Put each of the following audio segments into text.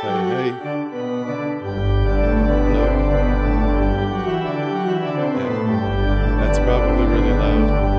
Hey, hey, hello. Okay, that's probably really loud.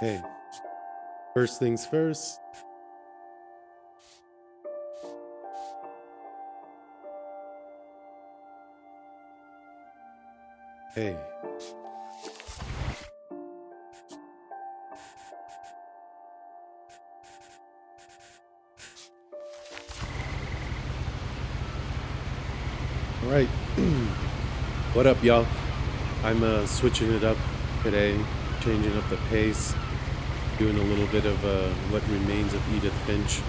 Hey, first things first. Hey, all right. What up, y'all? I'm switching it up today, changing up the pace, doing a little bit of what remains of Edith Finch.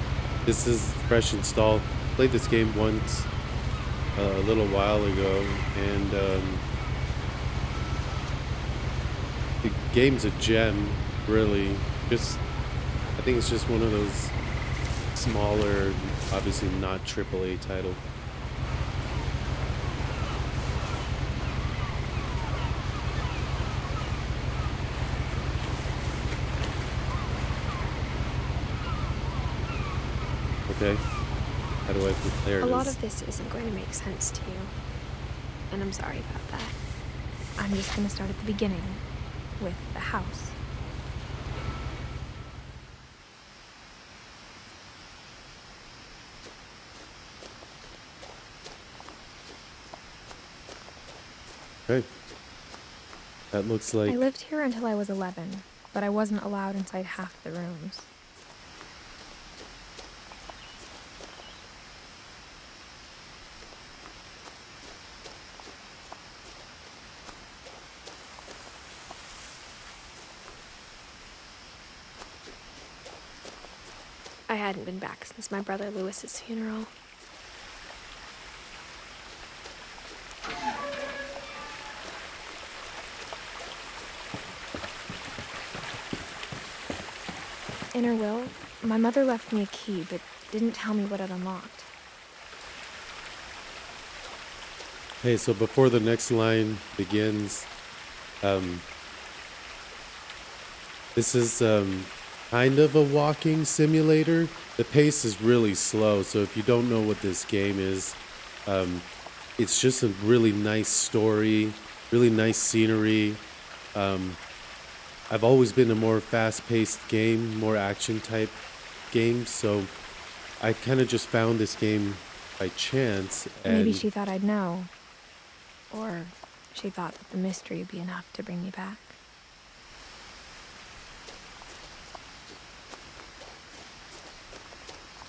This is fresh install. Played this game once a little while ago, and the game's a gem, really. Just, I think it's just one of those smaller, obviously not AAA title. Okay, how do I put there A it lot is. of this isn't going to make sense to you, and I'm sorry about that. I'm just going to start at the beginning, with the house. Okay, that looks I like, lived here until I was 11, but I wasn't allowed inside half the rooms. I hadn't been back since my brother Lewis's funeral. In her will, my mother left me a key, but didn't tell me what it unlocked. hey, so before the next line begins, um, this is kind of a walking simulator. The pace is really slow, so if you don't know what this game is, um, it's just a really nice story, really nice scenery. Um, I've always been a more fast-paced game, more action type game, so I kind of just found this game by chance, Maybe and she thought I'd know. Or she thought that the mystery would be enough to bring me back.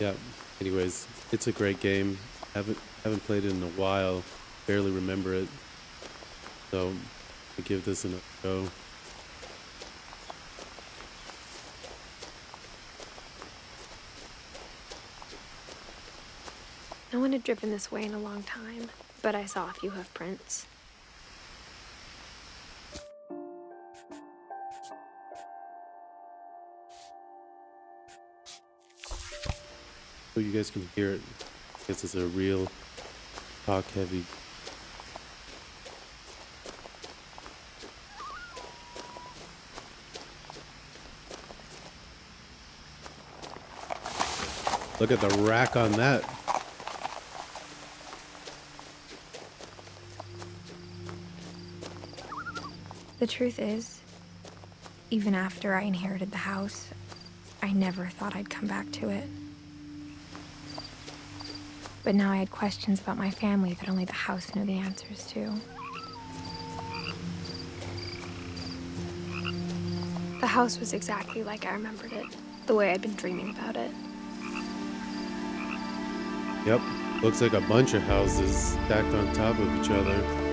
yeah. Anyways, it's a great game. Haven't played it in a while. Barely remember it, so I give this another go. No one had driven this way in a long time, but I saw a few hoof prints. So you guys can hear it. I guess it's a real talk heavy. Look at the rack on that. The truth is, even after I inherited the house, I never thought I'd come back to it. But now I had questions about my family that only the house knew the answers to. The house was exactly like I remembered it, the way I'd been dreaming about it. Yep. Looks like a bunch of houses stacked on top of each other.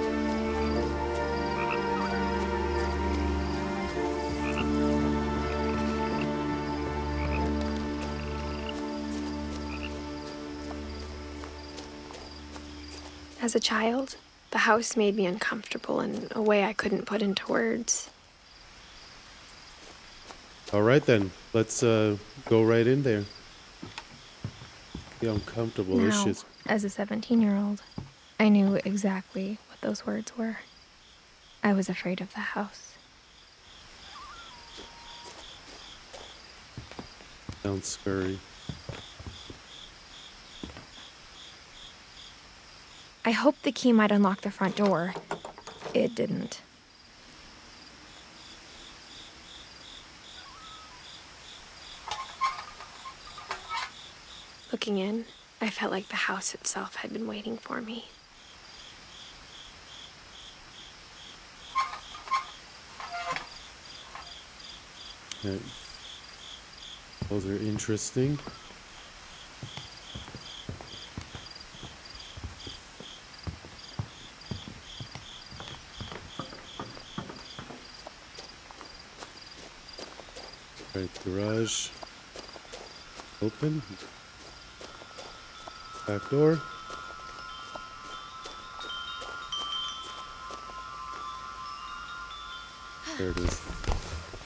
As a child, the house made me uncomfortable in a way I couldn't put into words. All right then, let's go right in there. The uncomfortable Now, issues. as a 17-year-old, I knew exactly what those words were. I was afraid of the house. Sounds scary. I hoped the key might unlock the front door. It didn't. Looking in, I felt like the house itself had been waiting for me. Right. Those are interesting. Right, garage. Open. Back door. There it is.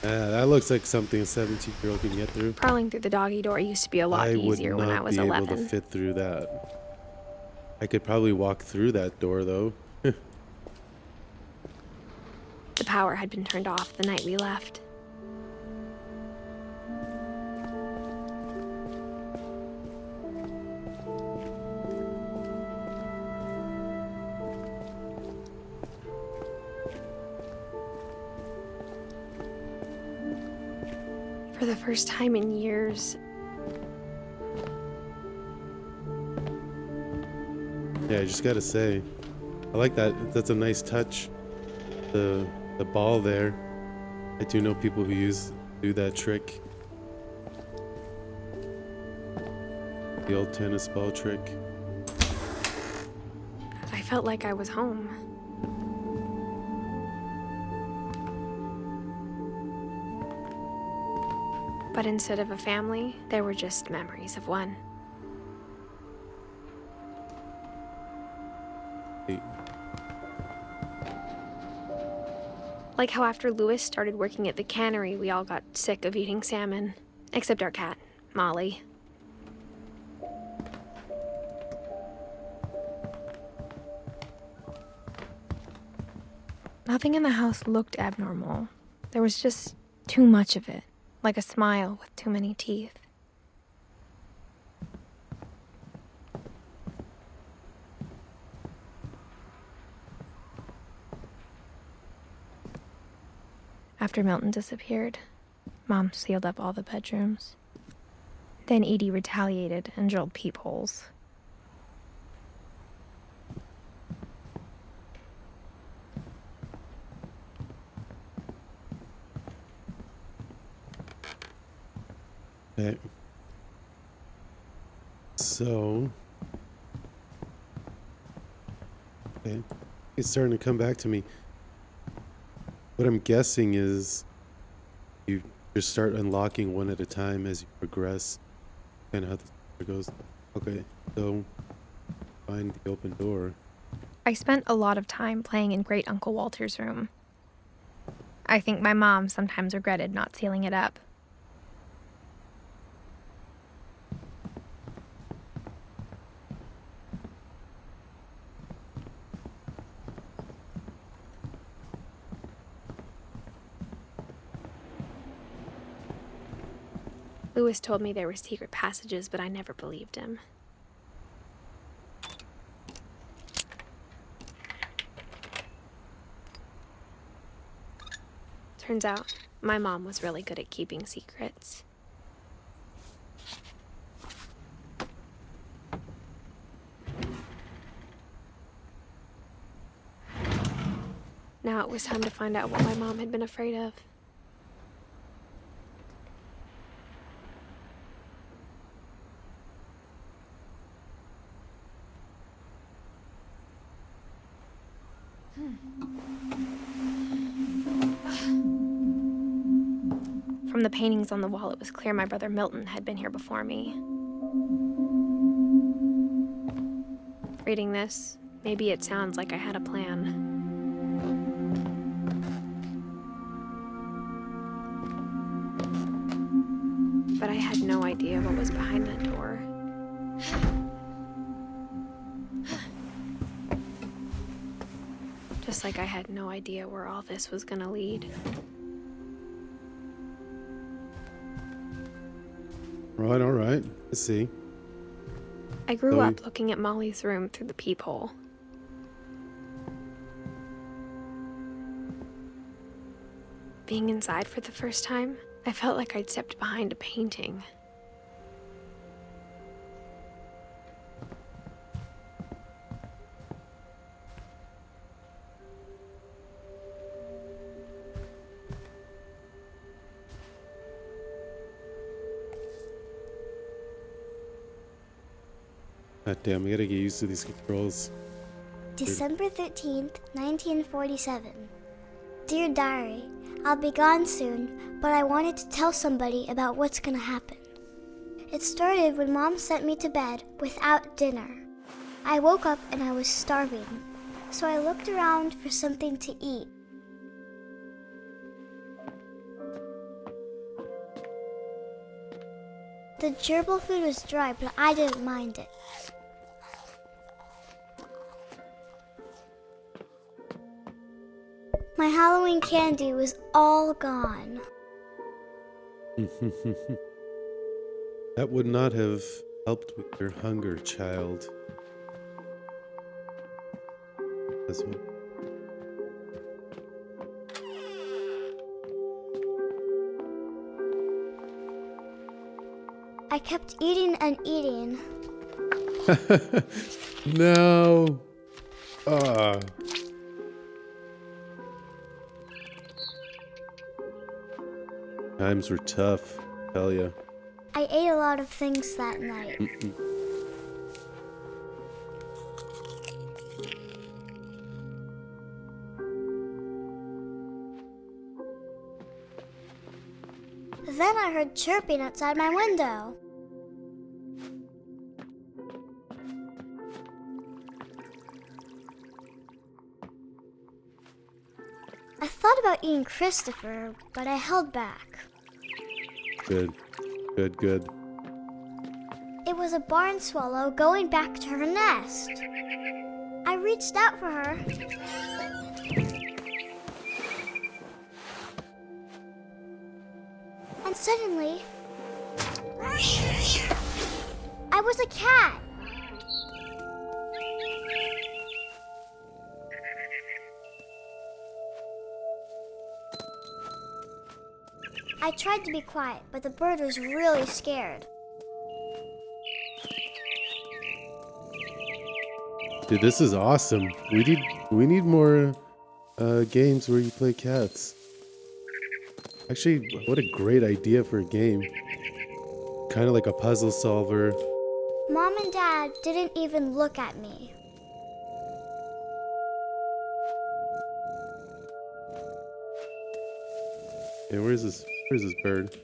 That looks like something a 17-year-old can get through. Prowling through the doggy door used to be a lot I would easier when I not was be 11. able to fit through that. I could probably walk through that door, though. The power had been turned off the night we left. For the first time in years, Yeah, I just gotta say, I like that. That's a nice touch. The ball there. I do know people who do that trick. The old tennis ball trick. I felt like I was home. But instead of a family, there were just memories of one. Hey, Like how after Lewis started working at the cannery, we all got sick of eating salmon. Except our cat, Molly. Nothing in the house looked abnormal. There was just too much of it, like a smile with too many teeth. After Milton disappeared, Mom sealed up all the bedrooms. Then Edie retaliated and drilled peepholes. okay. So, okay, it's starting to come back to me. What I'm guessing is you just start unlocking one at a time as you progress. Kind of how the story goes. Okay, so find the open door. I spent a lot of time playing in Great Uncle Walter's room. I think my mom sometimes regretted not sealing it up. Lewis told me there were secret passages, but I never believed him. Turns out, my mom was really good at keeping secrets. Now it was time to find out what my mom had been afraid of. From the paintings on the wall, it was clear my brother Milton had been here before me. Reading this, Maybe it sounds like I had a plan. But I had no idea what was behind that door. Just like I had no idea where all this was gonna lead. Right, all right. I see. I grew up looking at Molly's room through the peephole. Being inside for the first time, I felt like I'd stepped behind a painting. God damn, I gotta get used to these controls. December 13th, 1947. Dear Diary, I'll be gone soon, but I wanted to tell somebody about what's gonna happen. It started when Mom sent me to bed without dinner. I woke up and I was starving, so I looked around for something to eat. The gerbil food was dry, but I didn't mind it. My Halloween candy was all gone. That would not have helped with your hunger, child. That's what... I kept eating and eating. No. Times were tough, I tell ya. I ate a lot of things that night. Then I heard chirping outside my window. I thought about eating Christopher, but I held back. Good. It was a barn swallow going back to her nest. I reached out for her. And suddenly, I was a cat. I tried to be quiet, but the bird was really scared. Dude, this is awesome. We need more games where you play cats. Actually, what a great idea for a game. Kind of like a puzzle solver. Mom and Dad didn't even look at me. Hey, where's this bird?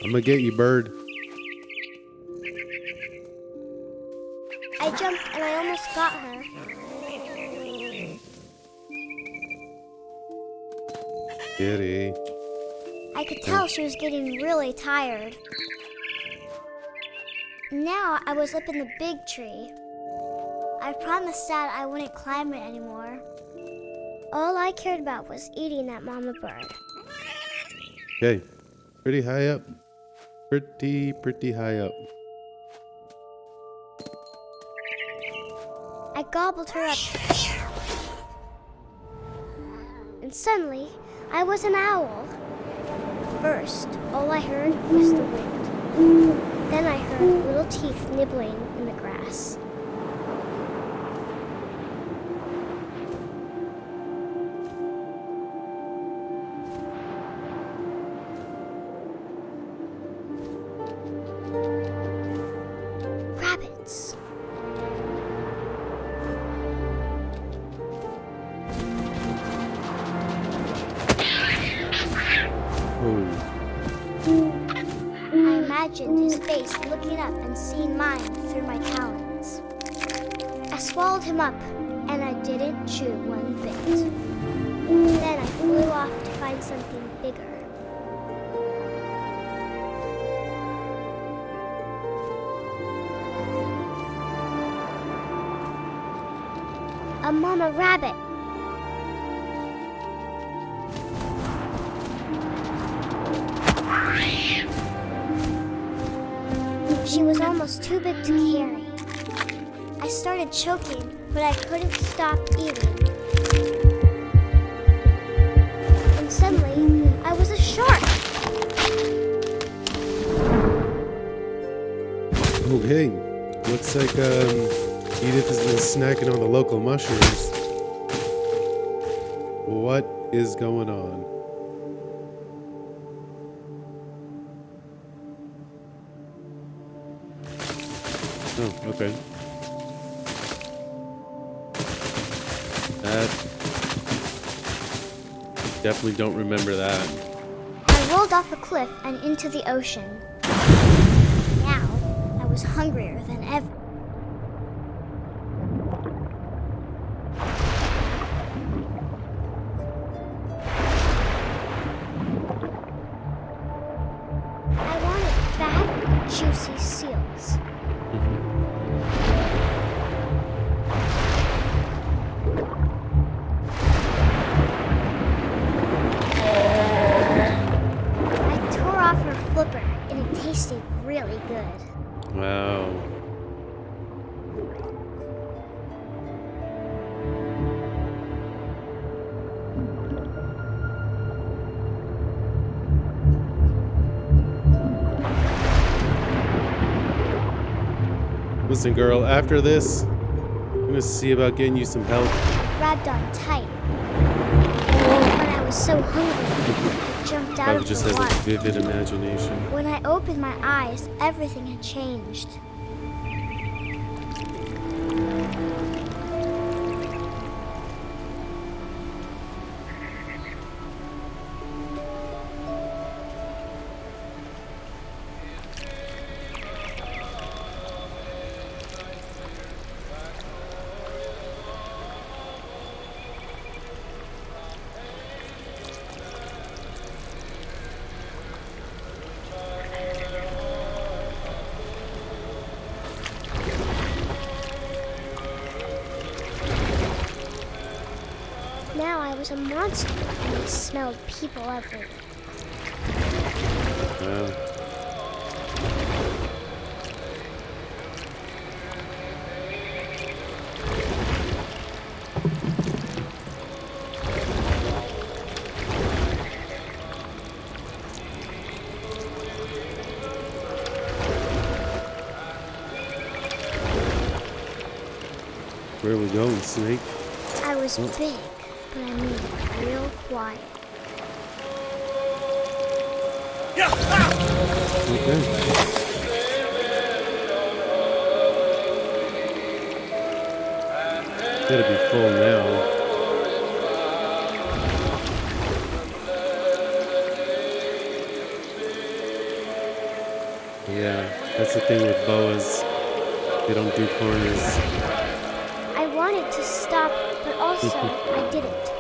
I'm gonna get you, bird. I jumped and I almost got her. Kitty. I could tell she was getting really tired. Now I was up in the big tree. I promised Dad I wouldn't climb it anymore. All I cared about was eating that mama bird. Okay, pretty high up. Pretty high up. I gobbled her up. And suddenly, I was an owl. First, all I heard was the wind. Then I heard little teeth nibbling in the grass. Oh. I imagined his face looking up and seeing mine through my talons. I swallowed him up, and I didn't chew one bit. Then I flew off to find something bigger. A mama rabbit. She was almost too big to carry. I started choking, but I couldn't stop eating. And suddenly, I was a shark. Okay. Looks like Edith has been snacking on the local mushrooms. What is going on? Oh, okay. Definitely don't remember that. I rolled off a cliff and into the ocean. Now, I was hungrier than ever. I wanted fat, juicy seals. I tore off her flipper, and it tasted really good. Wow. Listen, girl, after this, I'm gonna see about getting you some help. I grabbed on tight. When I was so hungry, I jumped out Probably of just the has a water. vivid imagination. When I opened my eyes, everything had changed. Now I was a monster, and I smelled people everywhere. Wow. Where are we going, Snake? I was big, but I moved real quiet. Okay. Gotta be full now. Yeah, that's the thing with boas. They don't do corners. I wanted to stop, but also I didn't.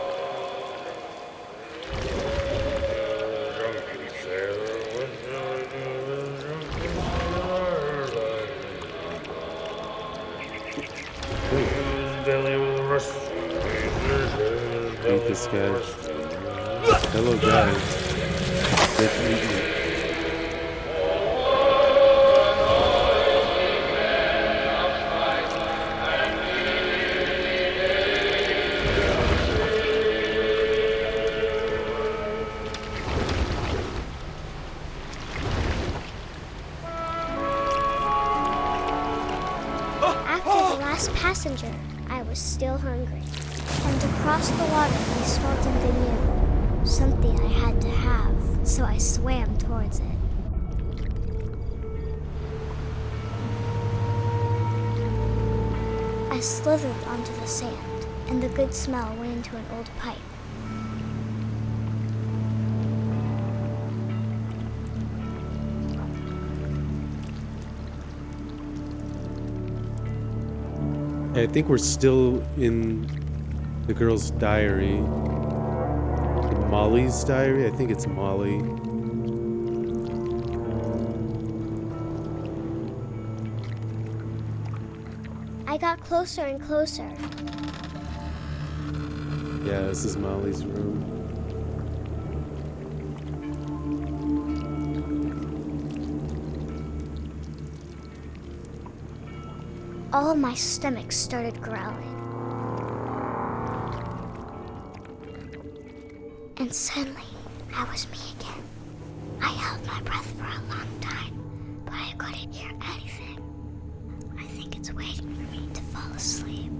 Hate this guy. Hello, guys. Good to meet you. After the last passenger, I was still hungry. And across the water, I smelled something new. Something I had to have, so I swam towards it. I slithered onto the sand, and the good smell went into an old pipe. I think we're still in the girl's diary. Molly's diary? I think it's Molly. I got closer and closer. Yeah, this is Molly's room. All of my stomach started growling. And suddenly, I was me again. I held my breath for a long time, but I couldn't hear anything. I think it's waiting for me to fall asleep.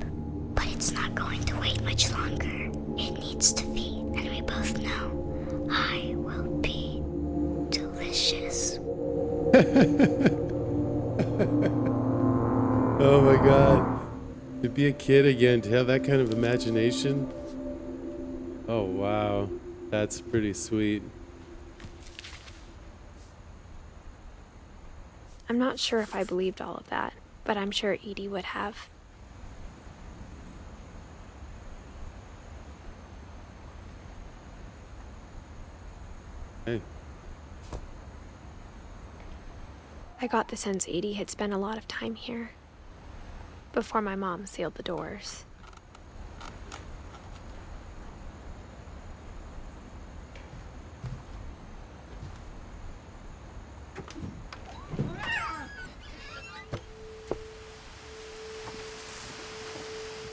But it's not going to wait much longer. It needs to feed, and we both know I will be delicious. Oh my god. To be a kid again, to have that kind of imagination. Oh wow. That's pretty sweet. I'm not sure if I believed all of that, but I'm sure Edie would have. Hey. I got the sense Edie had spent a lot of time here before my mom sealed the doors.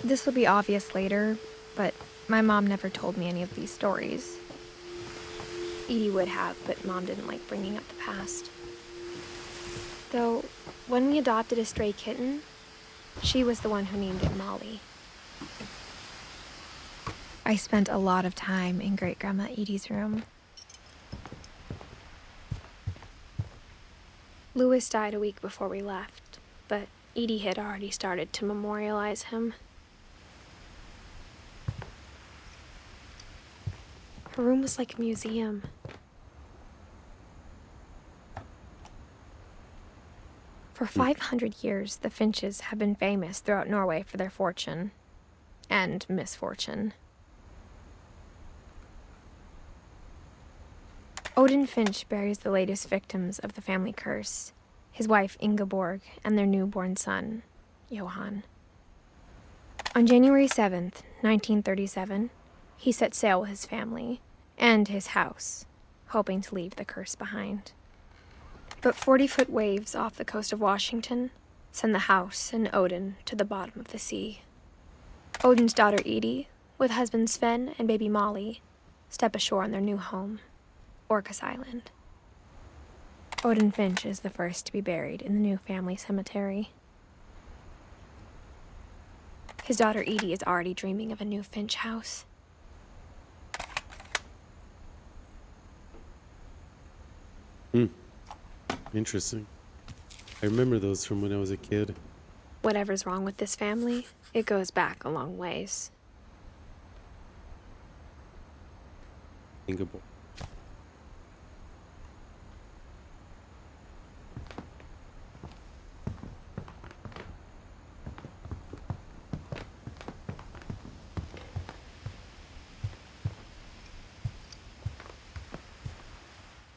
This will be obvious later, but my mom never told me any of these stories. Edie would have, but Mom didn't like bringing up the past. Though, when we adopted a stray kitten, she was the one who named it Molly. I spent a lot of time in Great-Grandma Edie's room. Louis died a week before we left, but Edie had already started to memorialize him. Her room was like a museum. For 500 years, the Finches have been famous throughout Norway for their fortune and misfortune. Odin Finch buries the latest victims of the family curse, his wife Ingeborg and their newborn son, Johan. On January 7th, 1937, he set sail with his family and his house, hoping to leave the curse behind. But 40-foot waves off the coast of Washington send the house and Odin to the bottom of the sea. Odin's daughter Edie, with husband Sven and baby Molly, step ashore on their new home, Orcas Island. Odin Finch is the first to be buried in the new family cemetery. His daughter Edie is already dreaming of a new Finch house. Interesting. I remember those from when I was a kid. Whatever's wrong with this family, it goes back a long ways. Ingeborg.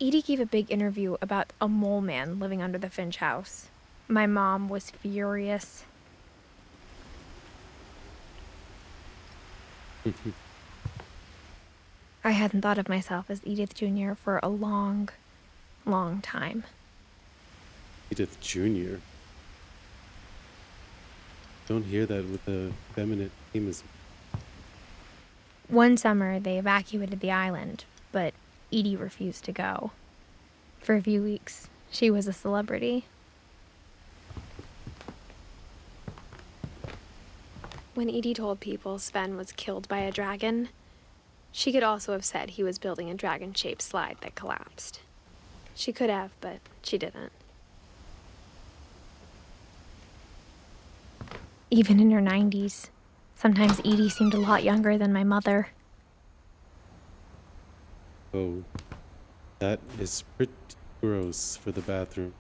Edie gave a big interview about a mole man living under the Finch house. My mom was furious. I hadn't thought of myself as Edith Jr. for a long, long time. Edith Jr. Don't hear that with a feminine name as... One summer, they evacuated the island, but Edie refused to go. For a few weeks, she was a celebrity. When Edie told people Sven was killed by a dragon, she could also have said he was building a dragon-shaped slide that collapsed. She could have, but she didn't. Even in her 90s, sometimes Edie seemed a lot younger than my mother. Oh, that is pretty gross for the bathroom.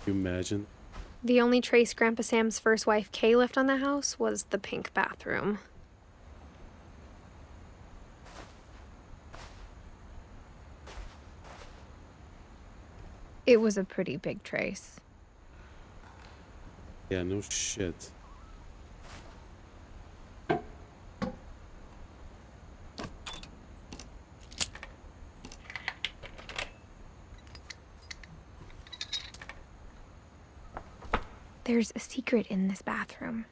Can you imagine? The only trace Grandpa Sam's first wife, Kay, left on the house was the pink bathroom. It was a pretty big trace. Yeah, no shit. There's a secret in this bathroom.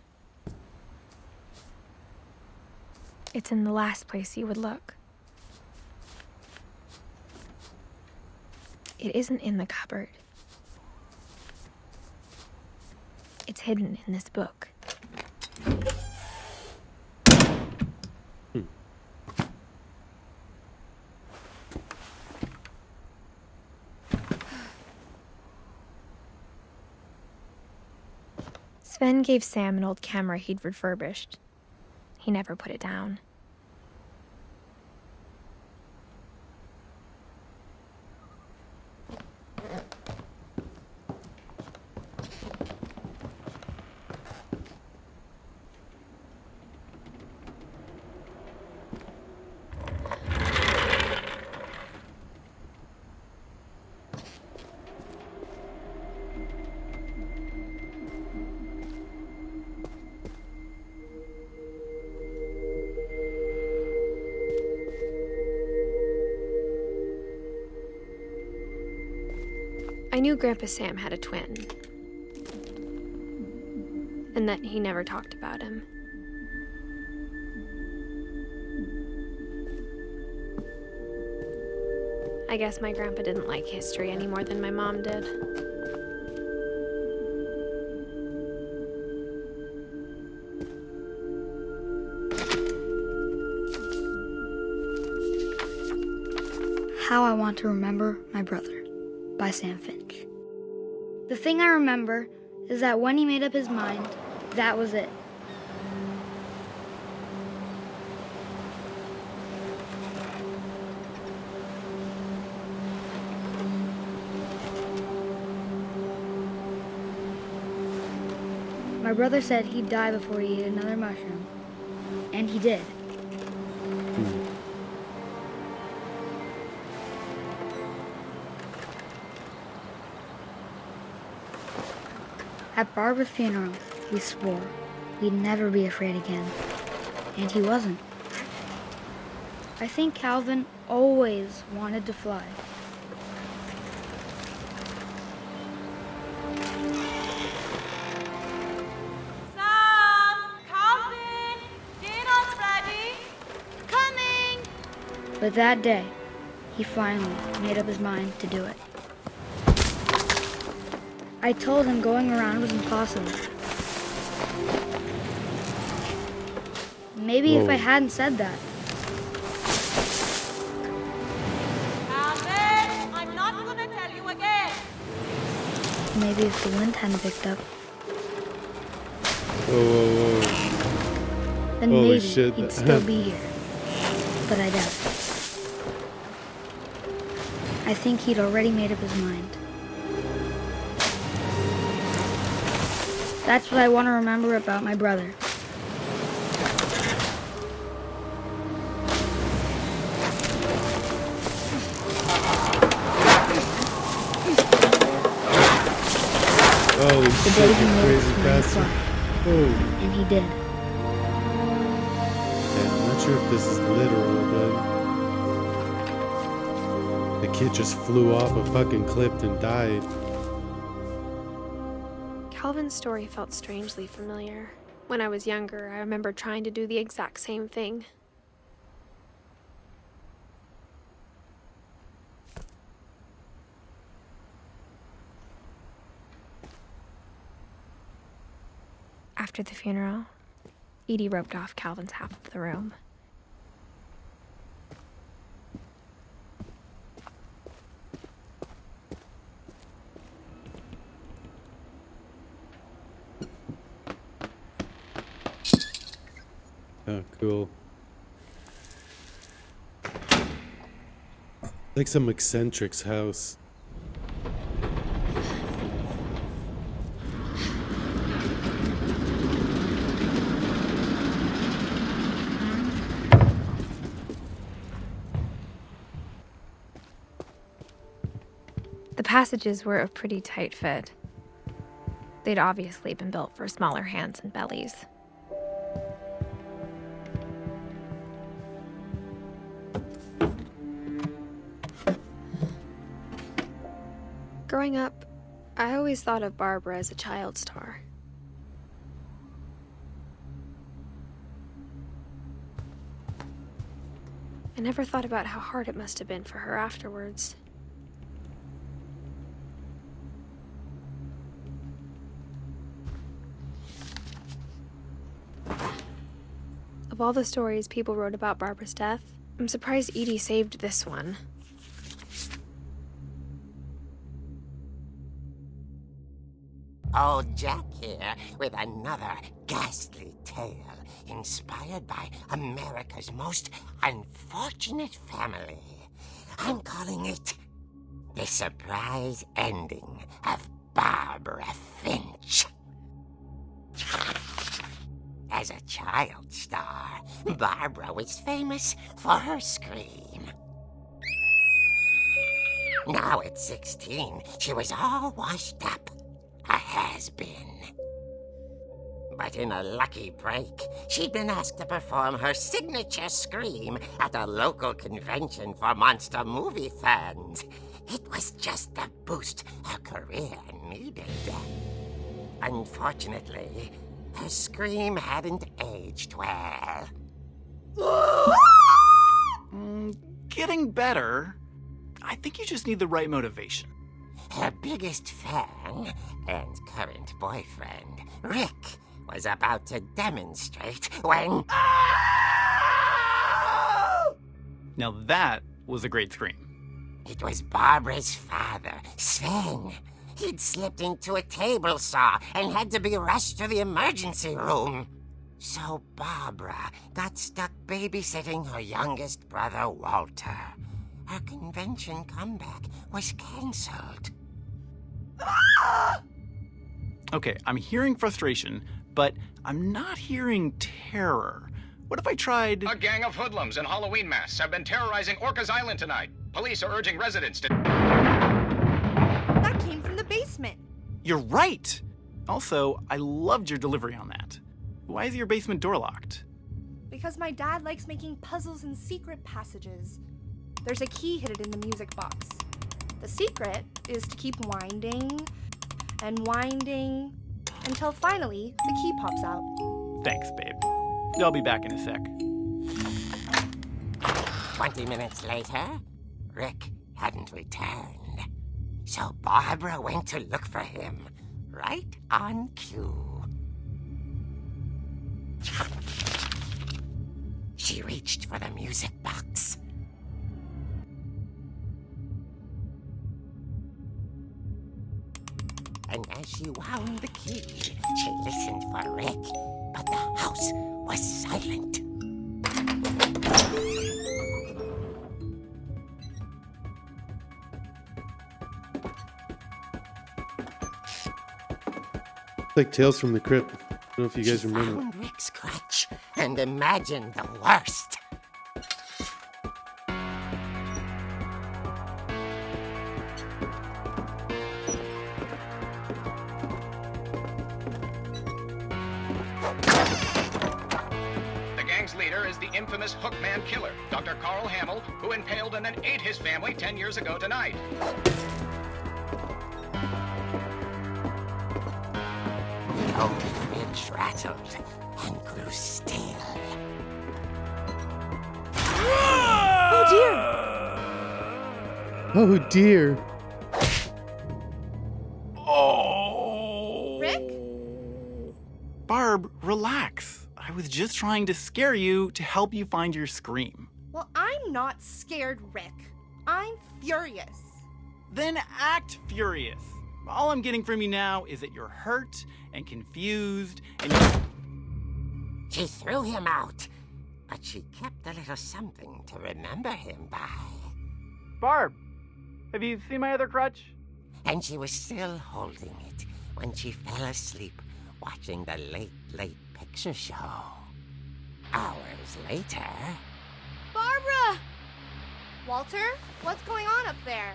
It's in the last place you would look. It isn't in the cupboard. It's hidden in this book. Sven gave Sam an old camera he'd refurbished. He never put it down. I knew Grandpa Sam had a twin, and that he never talked about him. I guess my grandpa didn't like history any more than my mom did. How I Want to Remember My Brother by Sam Finch. The thing I remember is that when he made up his mind, that was it. My brother said he'd die before he ate another mushroom, and he did. At Barbara's funeral, we swore we'd never be afraid again, and he wasn't. I think Calvin always wanted to fly. Sam! Calvin! Dinner's ready! Coming! But that day, he finally made up his mind to do it. I told him going around was impossible. Maybe if I hadn't said that. Calvin! I'm not gonna tell you again! Maybe if the wind hadn't picked up, Whoa. then Holy maybe shit. he'd still be here. But I doubt it. I think he'd already made up his mind. That's what I want to remember about my brother. Holy The shit, day you he made crazy up his mind to bastard. fly. Oh. And he did. Yeah, I'm not sure if this is literal, but the kid just flew off a fucking cliff and died. Calvin's story felt strangely familiar. When I was younger, I remember trying to do the exact same thing. After the funeral, Edie roped off Calvin's half of the room. Oh, cool. Like some eccentric's house. passages were a pretty tight fit. They'd obviously been built for smaller hands and bellies. Growing up, I always thought of Barbara as a child star. I never thought about how hard it must have been for her afterwards. Of all the stories people wrote about Barbara's death, I'm surprised Edie saved this one. Old Jack here with another ghastly tale inspired by America's most unfortunate family. I'm calling it The Surprise Ending of Barbara Finch. As a child star, Barbara was famous for her scream. Now at 16, she was all washed up. A has-been. But in a lucky break, she'd been asked to perform her signature scream at a local convention for monster movie fans. It was just the boost her career needed. Unfortunately, her scream hadn't aged well. Getting better. I think you just need the right motivation. Her biggest fan and current boyfriend, Rick, was about to demonstrate when... Now that was a great scream. It was Barbara's father, Sven. He'd slipped into a table saw and had to be rushed to the emergency room. So Barbara got stuck babysitting her youngest brother, Walter. Her convention comeback was cancelled. Okay, I'm hearing frustration, but I'm not hearing terror. What if I tried... A gang of hoodlums in Halloween masks have been terrorizing Orcas Island tonight. Police are urging residents to... That came from the basement. You're right! Also, I loved your delivery on that. Why is your basement door locked? Because my dad likes making puzzles and secret passages. There's a key hidden in the music box. The secret is to keep winding and winding until finally the key pops out. Thanks, babe. I'll be back in a sec. 20 minutes later, Rick hadn't returned. So Barbara went to look for him, right on cue. She reached for the music box. And as she wound the key, she listened for Rick, but the house was silent. Like Tales from the Crypt. I don't know if you guys She remember. found Rick's crutch and imagined the worst. The gang's leader is the infamous Hookman killer, Dr. Carl Hamill, who impaled and then ate his family 10 years ago tonight. The old fridge rattled and grew still. Oh dear. Oh! Rick? Barb, relax. I was just trying to scare you to help you find your scream. Well, I'm not scared, Rick. I'm furious. Then act furious. All I'm getting from you now is that you're hurt and confused and She threw him out, but she kept a little something to remember him by. Barb, have you seen my other crutch? And she was still holding it when she fell asleep watching the late picture show. Hours later... Barbara! Walter, what's going on up there?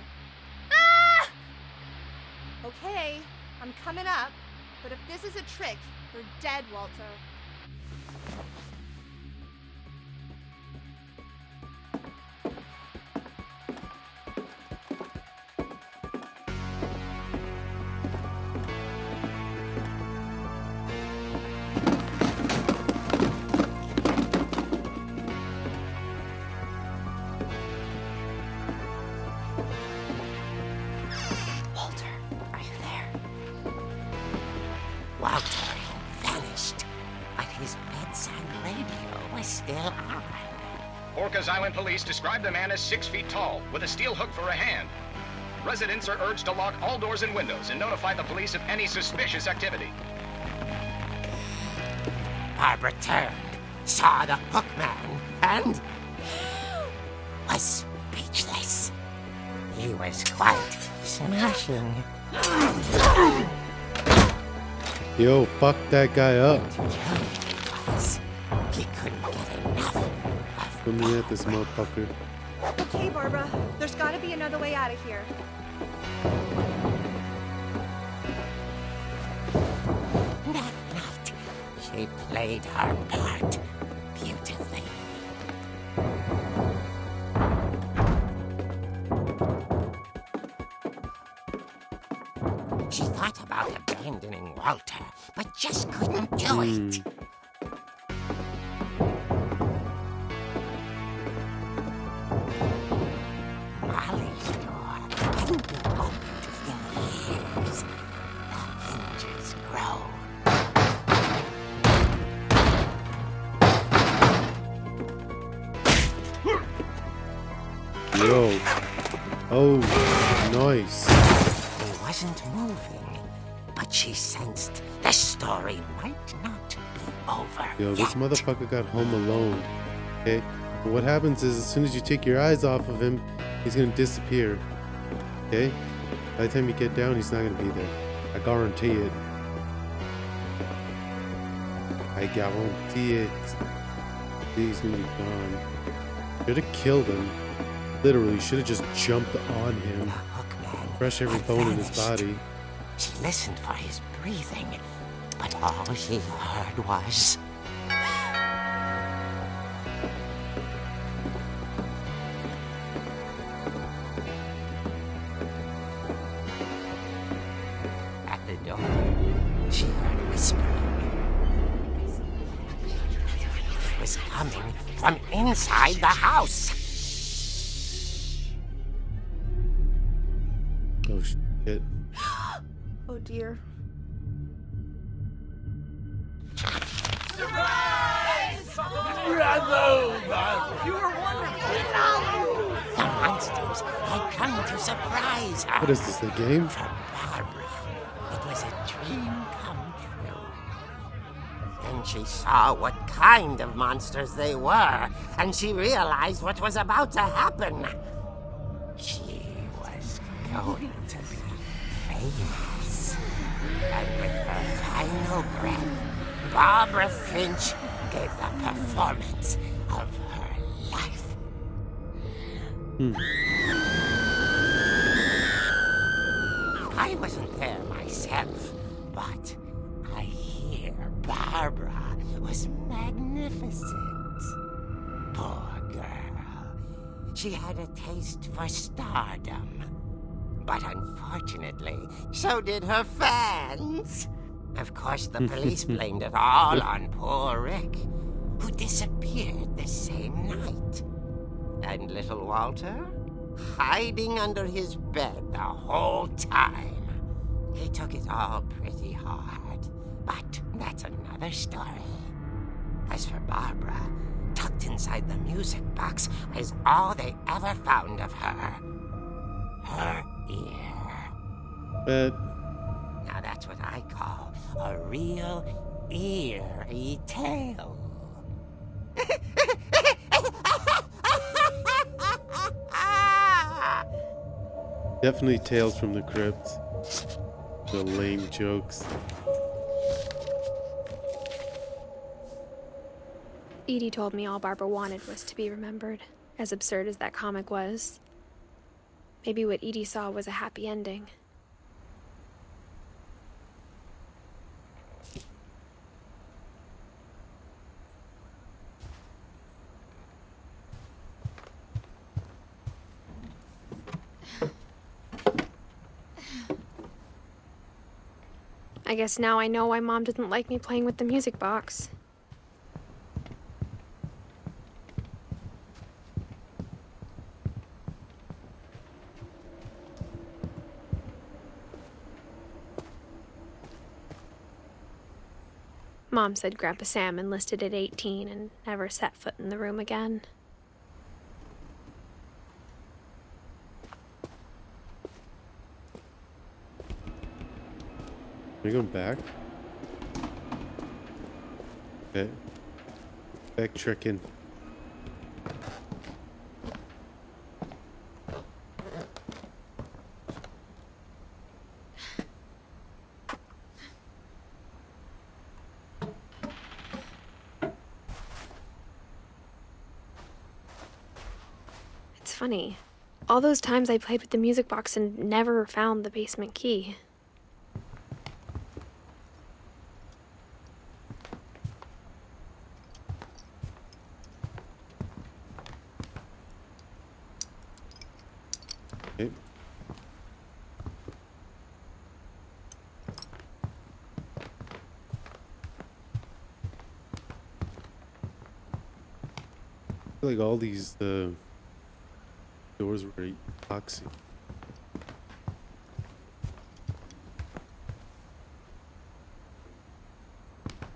Ah! Okay, I'm coming up, but if this is a trick, you're dead, Walter. Walter, are you there? Walter had vanished, but his bedside radio was still on. Orcas Island police describe the man as 6 feet tall, with a steel hook for a hand. Residents are urged to lock all doors and windows and notify the police of any suspicious activity. Barbara turned, saw the hook man, and was speechless. He was quite smashing. Yo, fuck that guy up. He couldn't get enough of Put me at this motherfucker. Okay, Barbara, there's gotta be another way out of here. that night. She played her part beautifully. She thought about abandoning Walter, but just couldn't do it. Molly's door hadn't been opened in years. The hinges groaned. Yo. Oh, nice. He wasn't moving, but she sensed the story might not be over. Yo, this yet. motherfucker got home alone. Okay? But what happens is, as soon as you take your eyes off of him, he's gonna disappear. Okay? By the time you get down, he's not gonna be there. I guarantee it. I guarantee it. He's gonna be gone. Should have killed him. Literally, should have just jumped on The him. hookman Crush every had bone in his vanished. body. She listened for his breathing, but all she heard was... At the door, she heard whispering. It was coming from inside the house. Oh shit. Oh dear. The monsters had come to surprise her. What is this, the game? For Barbara, it was a dream come true. Then she saw what kind of monsters they were, and she realized what was about to happen. She was going to be famous. And with her final breath, Barbara Finch gave the performance of her life. I wasn't there myself, but I hear Barbara was magnificent. Poor girl. She had a taste for stardom. But unfortunately, so did her fans. Of course, the police blamed it all on poor Rick, who disappeared the same night. And little Walter? Hiding under his bed the whole time. He took it all pretty hard, but that's another story. As for Barbara, tucked inside the music box was all they ever found of her. Her ear. But Now that's what I call a real eerie tale. definitely Tales from the Crypt. The lame jokes. Edie told me all Barbara wanted was to be remembered, as absurd as that comic was. Maybe what Edie saw was a happy ending. I guess now I know why Mom didn't like me playing with the music box. Mom said Grandpa Sam enlisted at 18 and never set foot in the room again. Are you going back? Okay. Back trekking. It's funny. All those times I played with the music box and never found the basement key. Okay. I feel like all these doors were epoxy.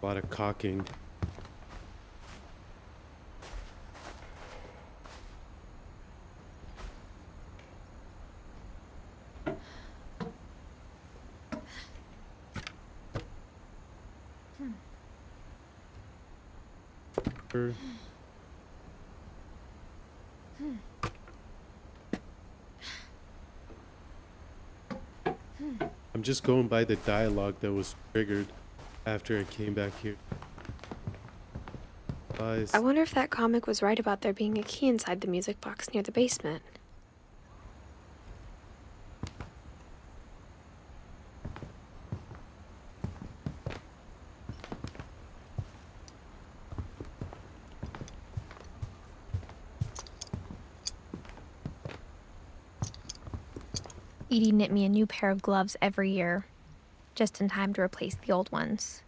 A lot of caulking. I'm just going by the dialogue that was triggered after I came back here. I wonder if that comic was right about there being a key inside the music box near the basement. Edie knit me a new pair of gloves every year, just in time to replace the old ones.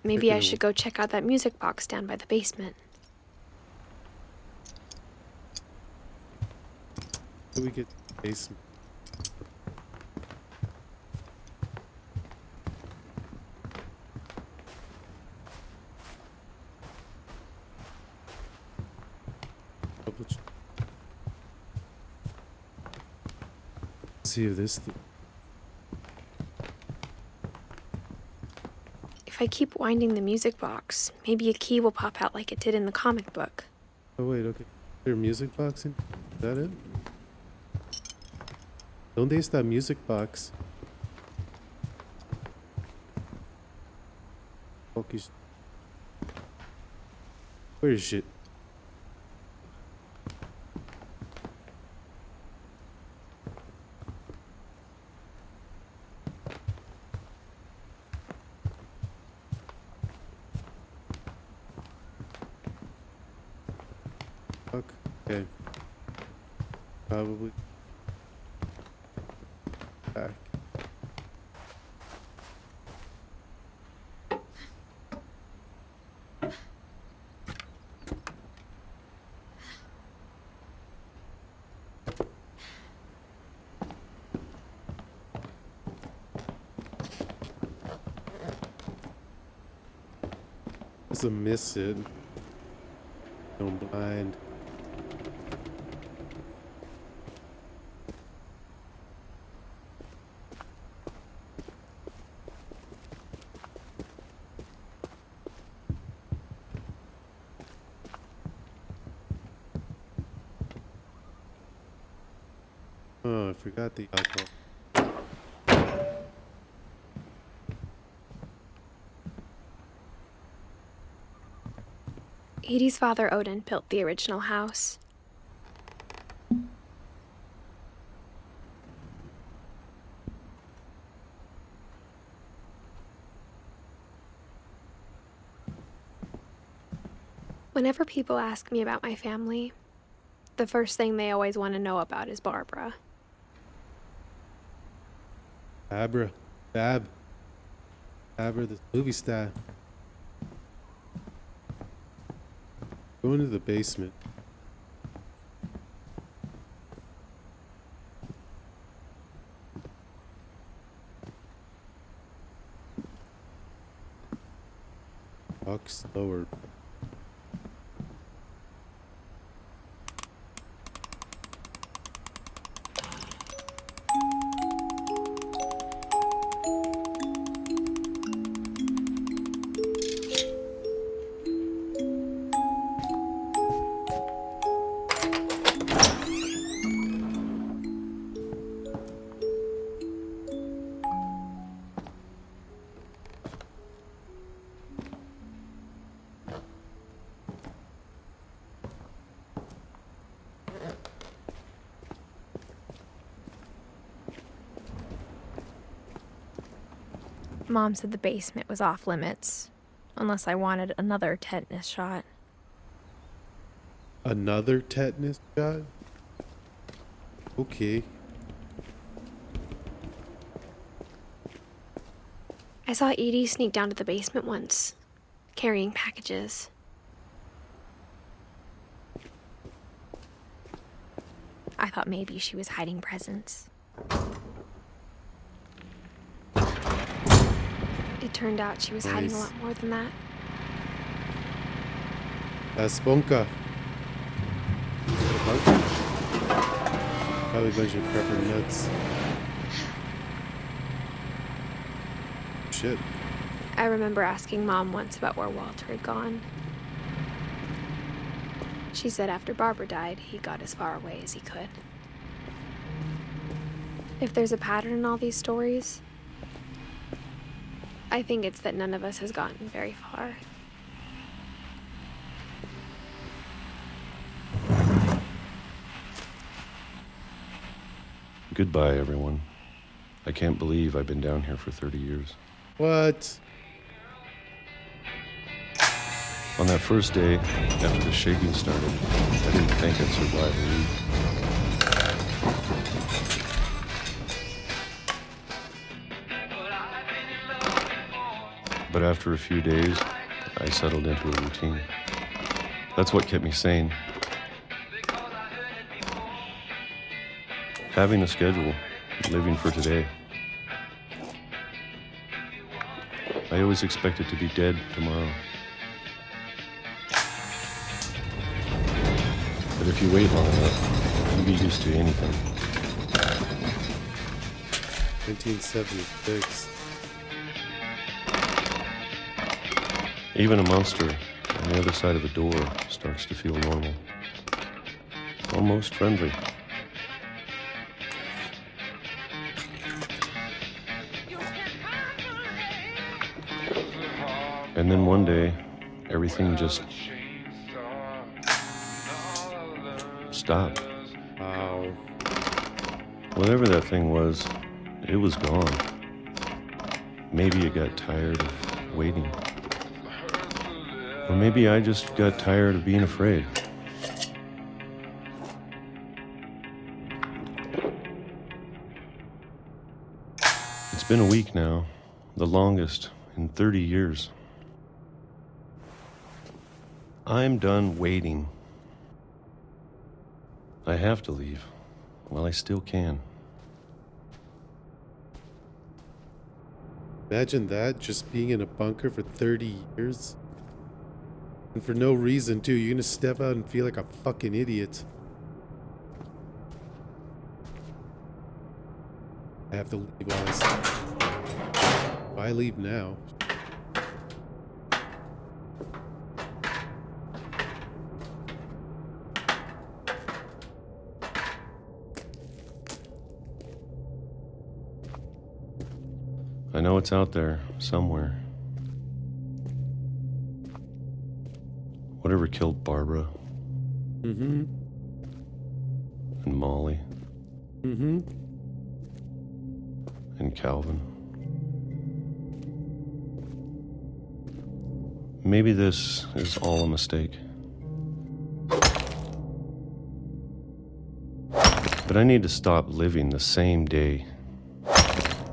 Maybe I should go check out that music box down by the basement. How do we get to the basement? See if this. If I keep winding the music box, maybe a key will pop out like it did in the comic book. Oh wait, okay. Is there a music box in? Is that it? ¿Dónde está music box? Where is it? Okay. Probably back. It's a miss it. I'm blind. Oh, I forgot the alcohol. Edie's father, Odin, built the original house. Whenever people ask me about my family, the first thing they always want to know about is Barbara. Barbara. Barbara, the movie star. Go into the basement. Walk slower. Mom said the basement was off limits, unless I wanted another tetanus shot. Another tetanus shot? Okay. I saw Edie sneak down to the basement once, carrying packages. I thought maybe she was hiding presents. It turned out she was hiding a lot more than that. Sponka. Probably a bunch of pepper nuts. Shit. I remember asking Mom once about where Walter had gone. She said after Barbara died, he got as far away as he could. If there's a pattern in all these stories, I think it's that none of us has gotten very far. Goodbye, everyone. I can't believe I've been down here for 30 years. What? On that first day, after the shaking started, I didn't think I'd survive a week. But after a few days, I settled into a routine. That's what kept me sane. Having a schedule, living for today. I always expected to be dead tomorrow. But if you wait long enough, you get used to anything. 1976. Even a monster on the other side of the door starts to feel normal. Almost friendly. And then one day, everything just stopped. Wow. Whatever that thing was, it was gone. Maybe it got tired of waiting. Or maybe I just got tired of being afraid. It's been a week now, the longest in 30 years. I'm done waiting. I have to leave while I still can. Imagine that, just being in a bunker for 30 years. And for no reason, too. You're gonna step out and feel like a fucking idiot. I have to leave honestly. Why leave now? I know it's out there somewhere. Whatever killed Barbara. Mm-hmm. And Molly. Mm-hmm. And Calvin. Maybe this is all a mistake. But I need to stop living the same day,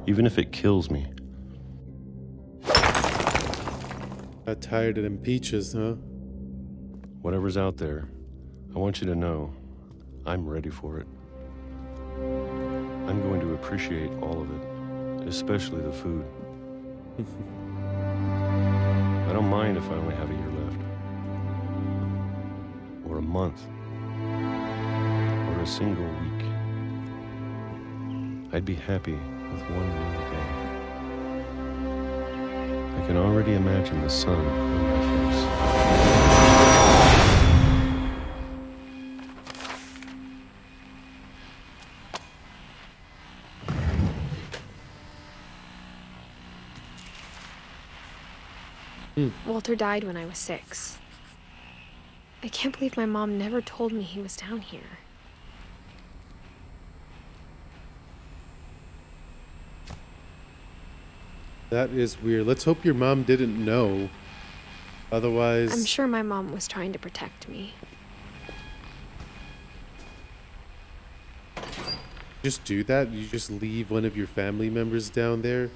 even if it kills me. Got tired of them peaches, huh? Whatever's out there, I want you to know I'm ready for it. I'm going to appreciate all of it, especially the food. I don't mind if I only have a year left, or a month, or a single week. I'd be happy with one new day. I can already imagine the sun on my face. Walter died when I was 6. I can't believe my mom never told me he was down here. That is weird. Let's hope your mom didn't know. Otherwise... I'm sure my mom was trying to protect me. Just do that? You just leave one of your family members down there?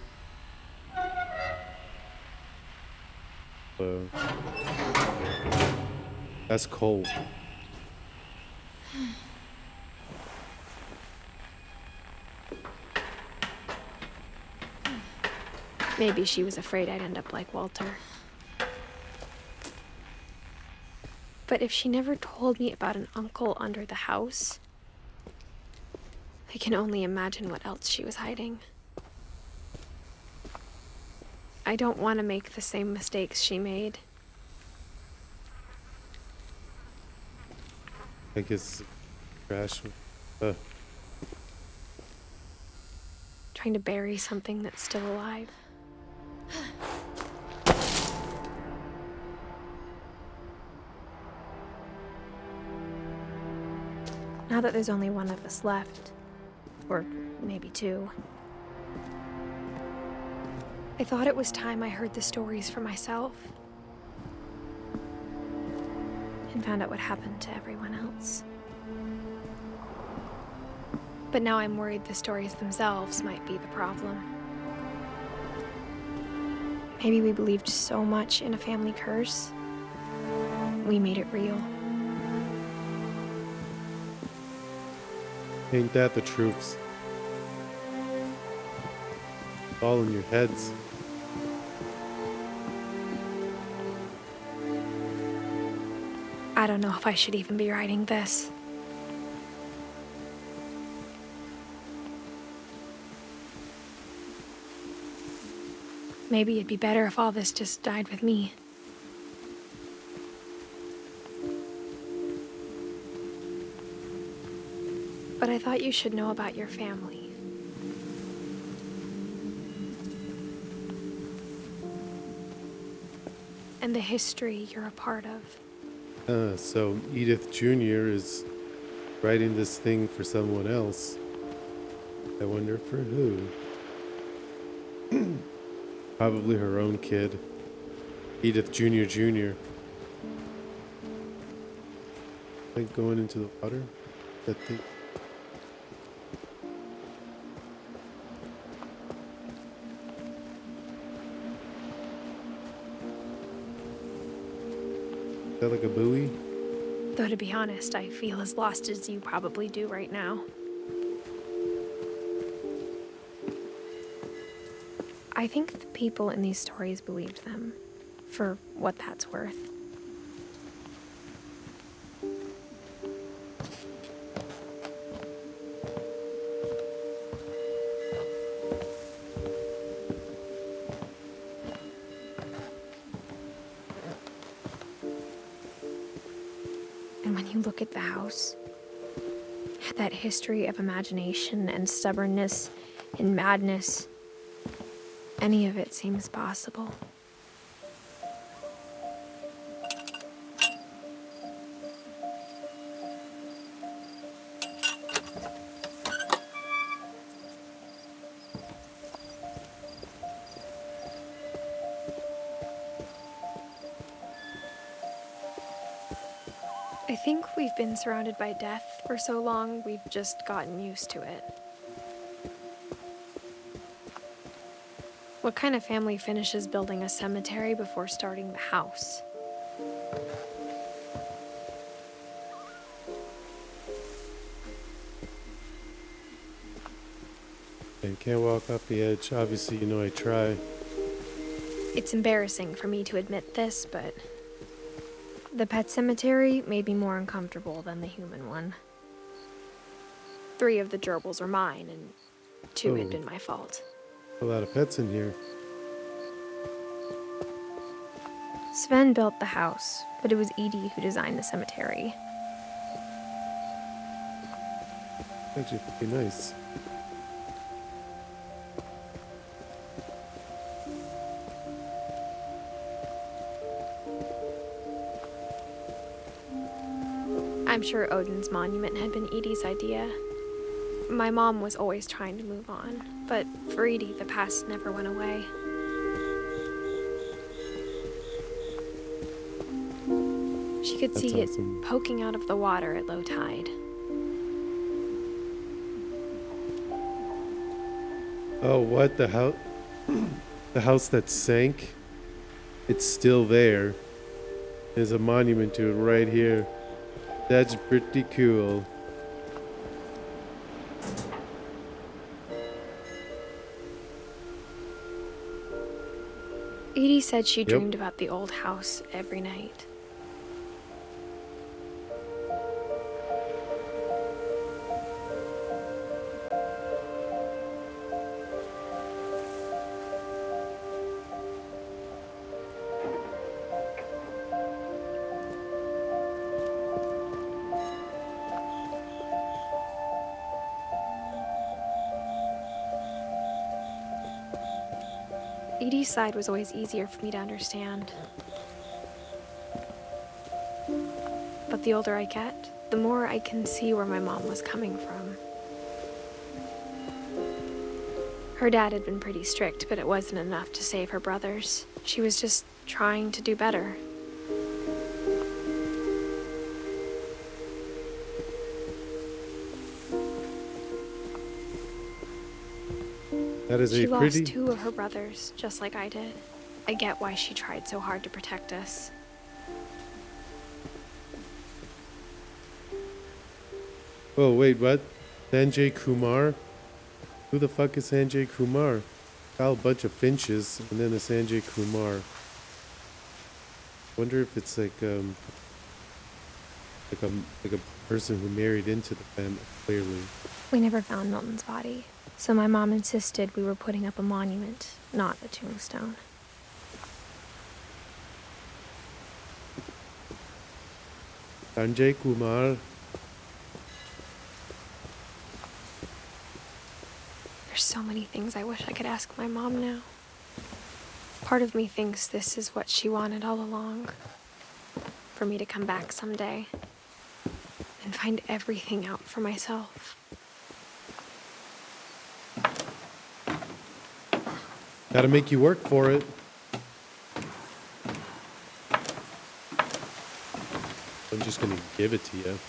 That's cold. Maybe she was afraid I'd end up like Walter. But if she never told me about an uncle under the house, I can only imagine what else she was hiding. I don't want to make the same mistakes she made. I guess trash. Trying to bury something that's still alive. Now that there's only one of us left, or maybe 2, I thought it was time I heard the stories for myself and found out what happened to everyone else. But now I'm worried the stories themselves might be the problem. Maybe we believed so much in a family curse, we made it real. Ain't that the truths? All in your heads. I don't know if I should even be writing this. Maybe it'd be better if all this just died with me. But I thought you should know about your family. And the history you're a part of. So Edith Jr. is writing this thing for someone else. I wonder for who. Probably her own kid. Edith Jr. Jr. Like going into the water? That thing. Is that like a buoy? Though to be honest, I feel as lost as you probably do right now. I think the people in these stories believed them, for what that's worth. And when you look at the house, that history of imagination and stubbornness and madness, any of it seems possible. I think we've been surrounded by death for so long, we've just gotten used to it. What kind of family finishes building a cemetery before starting the house? I can't walk off the edge. Obviously, you know I try. It's embarrassing for me to admit this, but the pet cemetery made me more uncomfortable than the human one. 3 of the gerbils are mine, and 2 had been my fault. A lot of pets in here. Sven built the house, but it was Edie who designed the cemetery. Actually, pretty nice. I'm sure Odin's monument had been Edie's idea. My mom was always trying to move on, but for Edie, the past never went away. She could see awesome. it poking out of the water at low tide. Oh, what? The house? The house that sank? It's still there. There's a monument to it right here. That's pretty cool. Edie said she dreamed about the old house every night. Edie's side was always easier for me to understand. But the older I get, the more I can see where my mom was coming from. Her dad had been pretty strict, but it wasn't enough to save her brothers. She was just trying to do better. That is She a pretty... lost 2 of her brothers, just like I did. I get why she tried so hard to protect us. Oh, wait, what? Sanjay Kumar? Who the fuck is Sanjay Kumar? Got a bunch of Finches, and then a Sanjay Kumar. Wonder if it's like a person who married into the family, clearly. We never found Milton's body, so my mom insisted we were putting up a monument, not a tombstone. Sanjay Kumar. There's so many things I wish I could ask my mom now. Part of me thinks this is what she wanted all along. For me to come back someday and find everything out for myself. Gotta make you work for it. I'm just gonna give it to you.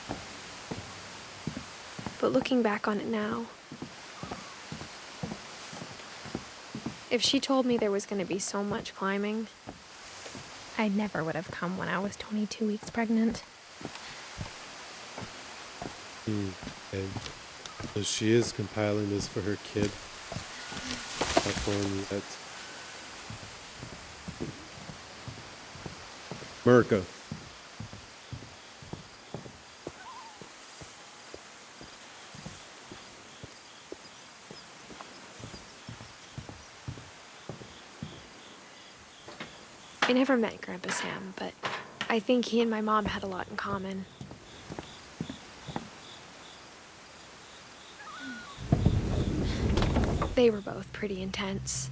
But looking back on it now, if she told me there was going to be so much climbing, I never would have come when I was 22 weeks pregnant. Okay. So she is compiling this for her kid. Not born yet. Merca. I never met Grandpa Sam, but I think he and my mom had a lot in common. They were both pretty intense.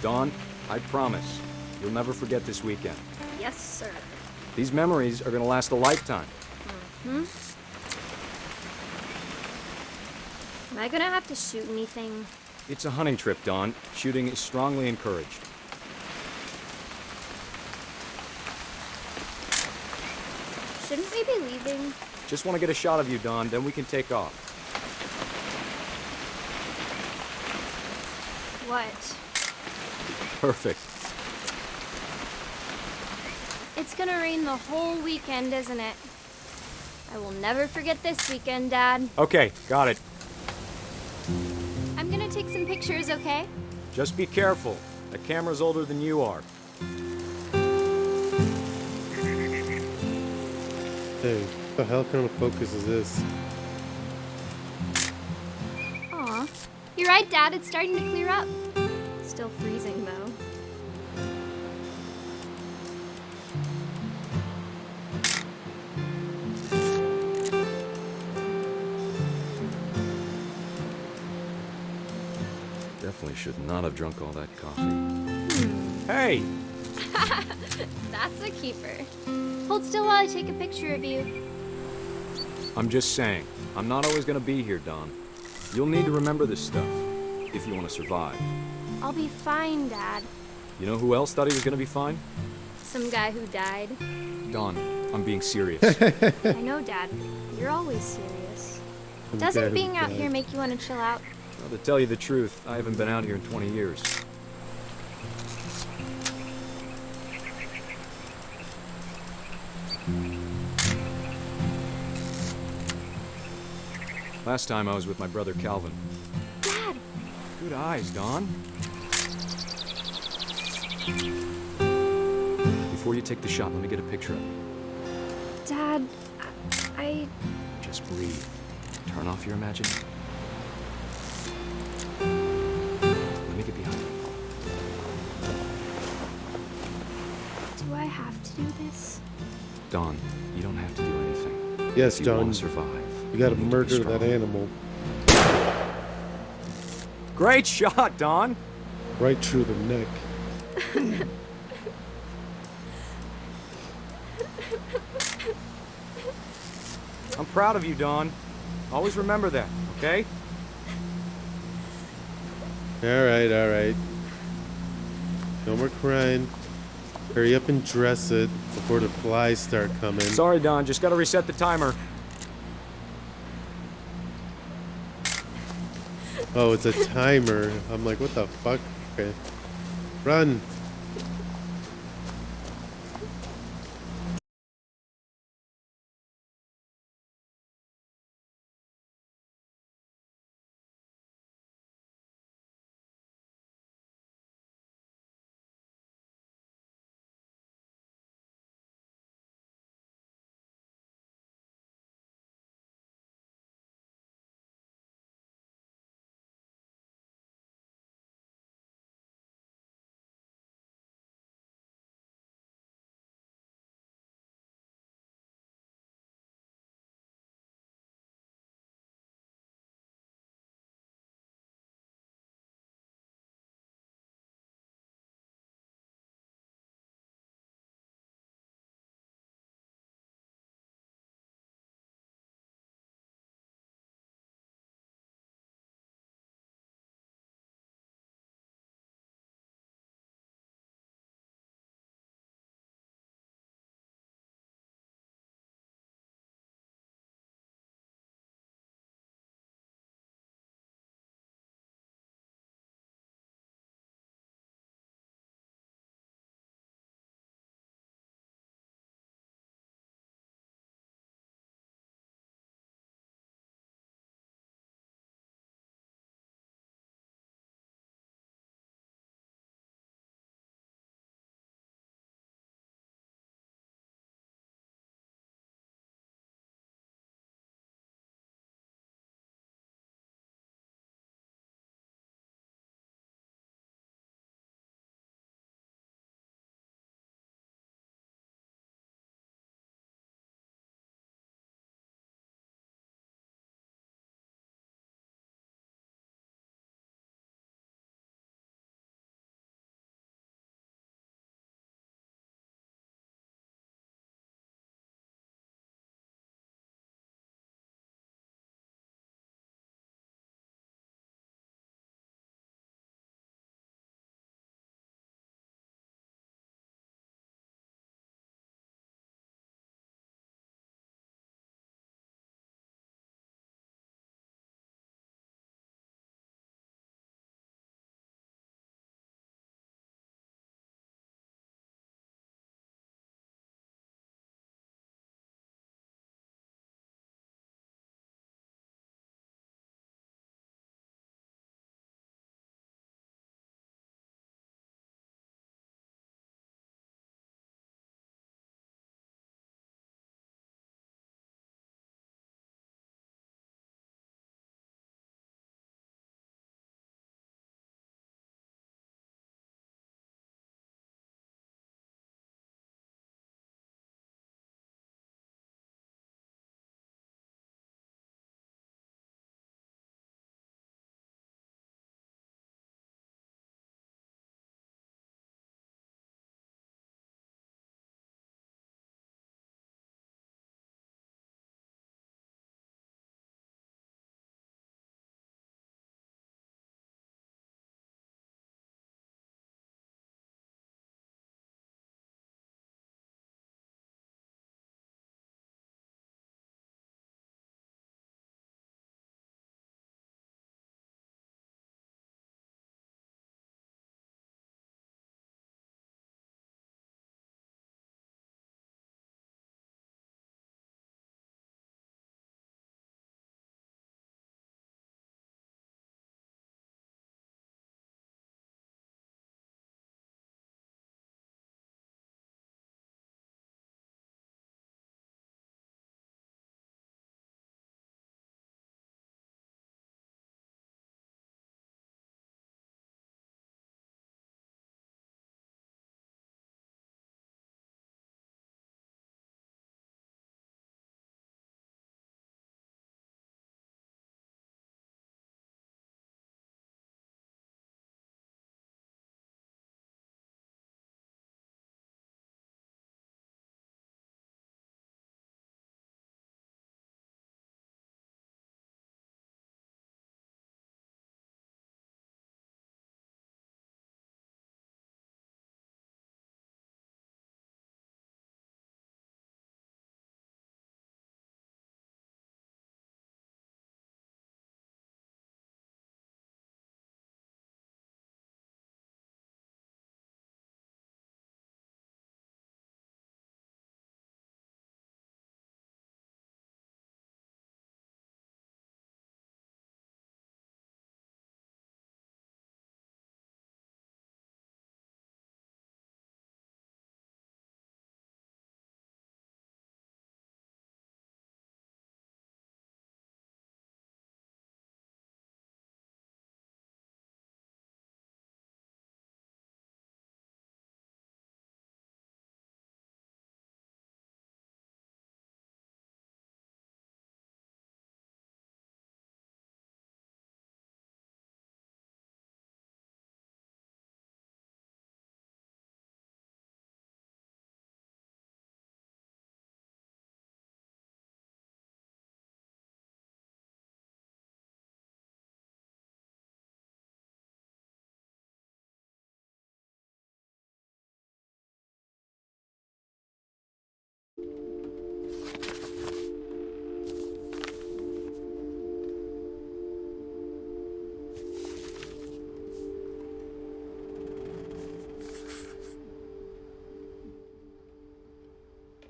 Dawn, I promise, You'll never forget this weekend. Yes, sir. These memories are gonna last a lifetime. Hmm? Am I gonna have to shoot anything? It's a hunting trip, Dawn. Shooting is strongly encouraged. Shouldn't we be leaving? Just want to get a shot of you, Dawn, then we can take off. What? Perfect. It's gonna rain the whole weekend, isn't it? I will never forget this weekend, Dad. Okay, got it. I'm gonna take some pictures, okay? Just be careful. The camera's older than you are. Hey, what the hell kind of focus is this? Aw. You're right, Dad. It's starting to clear up. Still freezing, though. Definitely should not have drunk all that coffee. Hey! That's a keeper. Hold still while I take a picture of you. I'm just saying, I'm not always gonna be here, Dawn. You'll need to remember this stuff, if you want to survive. I'll be fine, Dad. You know who else thought he was gonna be fine? Some guy who died. Dawn, I'm being serious. I know, Dad. You're always serious. Doesn't being out here make you want to chill out? Well, to tell you the truth, I haven't been out here in 20 years. Last time I was with my brother Calvin. Dad! Good eyes, Dawn. Before you take the shot, let me get a picture of you. Dad, I... Just breathe. Turn off your imagination. Let me get behind you. Do I have to do this? Dawn, you don't have to do anything. Yes, If you want Dawn. to survive. You gotta need to be murder that strong. animal Great shot, Dawn! right through the neck. I'm proud of you, Dawn. Always remember that, okay? Alright, alright. No more crying. Hurry up and dress it before the flies start coming. Sorry, Dawn. Just gotta reset the timer. Oh, it's a timer. I'm like, what the fuck? Okay. Run.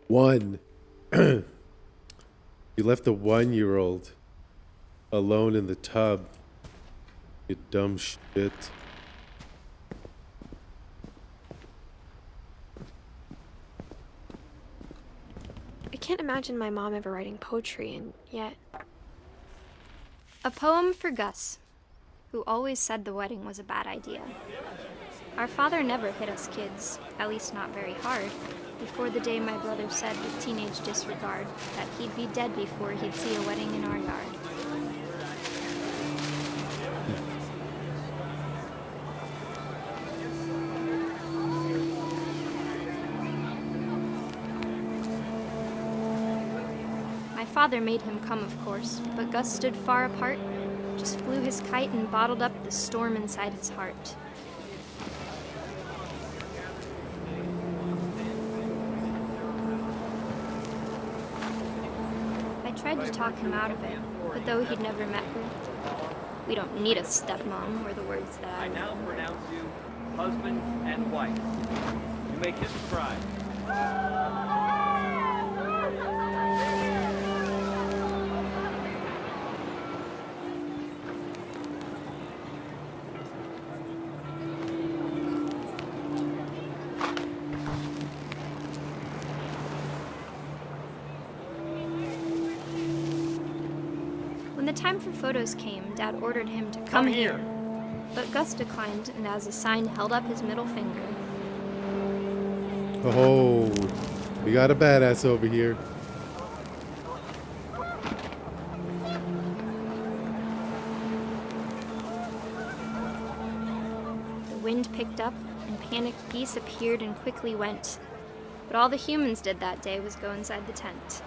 One. You left a 1-year-old alone in the tub. You dumb shit. I can't imagine my mom ever writing poetry, and yet. A poem for Gus, who always said the wedding was a bad idea. Our father never hit us kids, at least not very hard, before the day my brother said with teenage disregard that he'd be dead before he'd see a wedding in our yard. My father made him come, of course, but Gus stood far apart, just flew his kite and bottled up the storm inside his heart. I tried to talk him out of it, but though he'd never met her, "We don't need a stepmom," were the words that I now remembered. pronounce you husband and wife. You may kiss the bride. When the time for photos came, Dad ordered him to come here. But Gus declined, and as a sign held up his middle finger. Oh, we got a badass over here. The wind picked up, and panicked geese appeared and quickly went. But all the humans did that day was go inside the tent.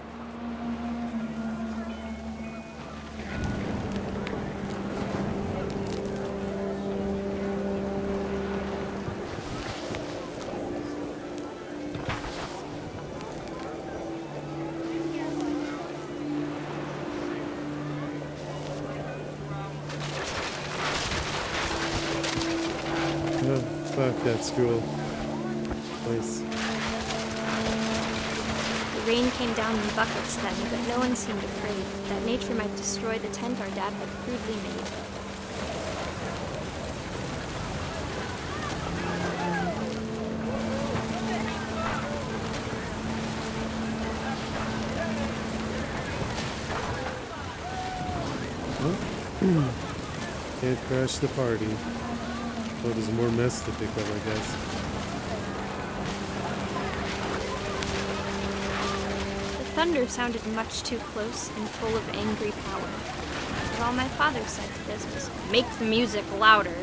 Oh, fuck that school. Nice. The rain came down in buckets then, but no one seemed afraid that nature might destroy the tent our dad had crudely made. Can't crash the party. Well, there's more mess to pick up, I guess. The thunder sounded much too close and full of angry power. But all my father said to this was, "Make the music louder."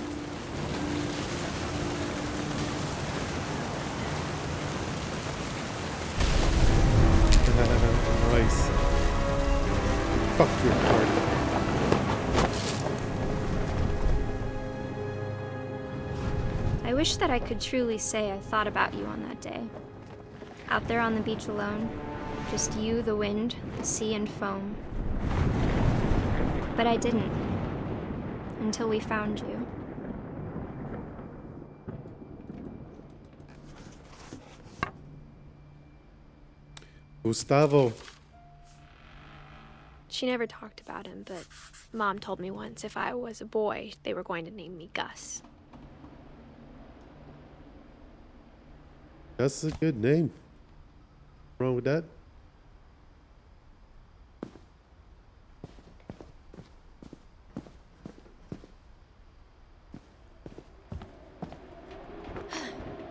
Nice. Fuck your party. I wish that I could truly say I thought about you on that day. Out there on the beach alone, just you, the wind, the sea, and foam. But I didn't, until we found you. Gustavo. She never talked about him, but Mom told me once if I was a boy, they were going to name me Gus. That's a good name. Wrong with that?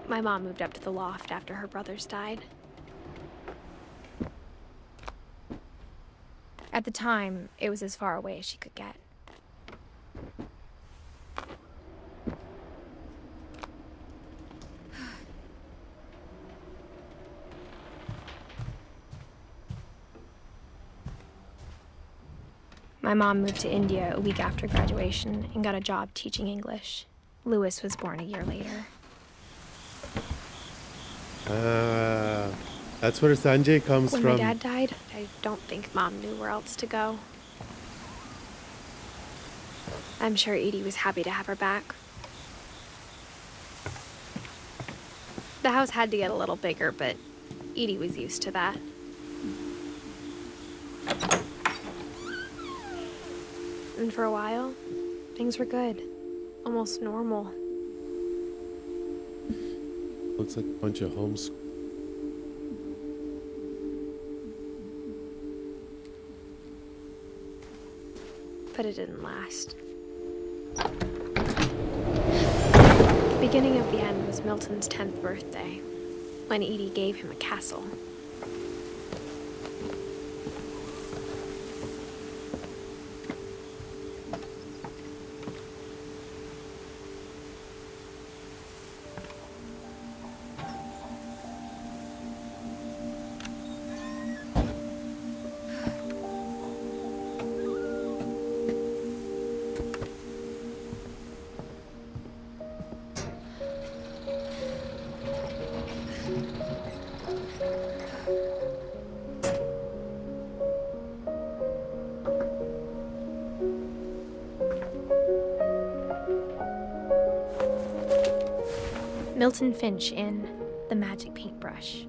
My mom moved up to the loft after her brothers died. At the time, it was as far away as she could get. My mom moved to India a week after graduation and got a job teaching English. Louis was born a year later. That's where Sanjay comes When from. my dad died, I don't think Mom knew where else to go. I'm sure Edie was happy to have her back. The house had to get a little bigger, but Edie was used to that. And for a while, things were good. Almost normal. Looks like a bunch of homes. But it didn't last. The beginning of the end was Milton's 10th birthday, when Edie gave him a castle. Milton Finch in The Magic Paintbrush.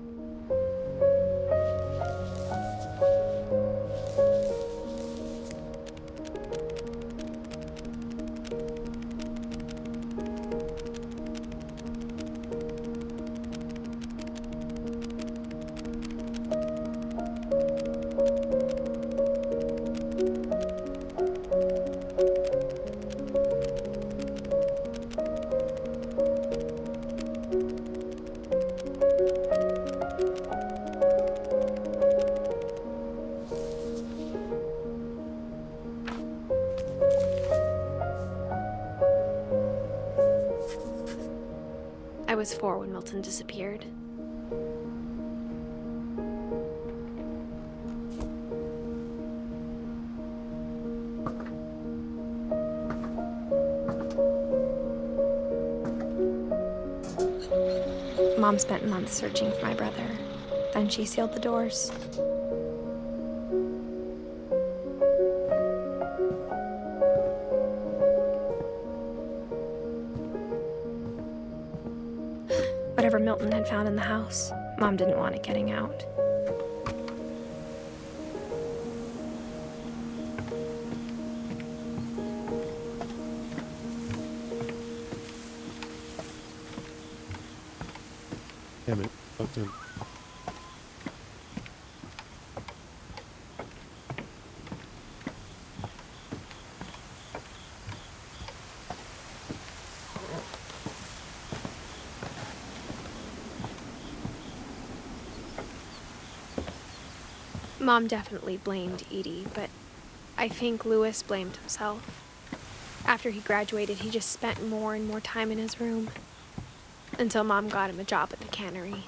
I was 4 when Milton disappeared. Mom spent months searching for my brother. Then she sealed the doors. Whatever Milton had found in the house, Mom didn't want it getting out. Damn it. Fuck him. Mom definitely blamed Edie, but I think Louis blamed himself. After he graduated, he just spent more and more time in his room. Until Mom got him a job at the cannery.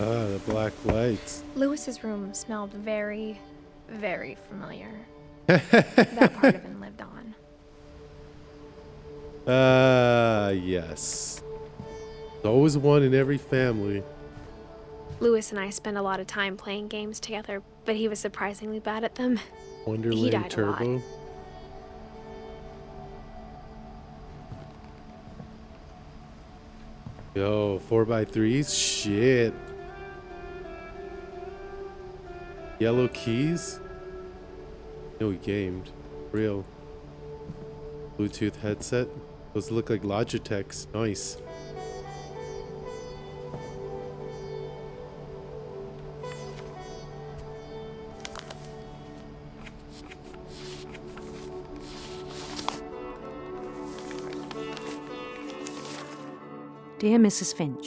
Ah, the black lights. Louis's room smelled very, very familiar. That part of him lived on. Yes. There's always one in every family. Louis and I spent a lot of time playing games together, but he was surprisingly bad at them. He Wonderland died a Turbo. lot. Yo, 4x3s? Shit. Yellow keys? No, we gamed. Real. Bluetooth headset? Those look like Logitechs. Nice. Dear Mrs. Finch,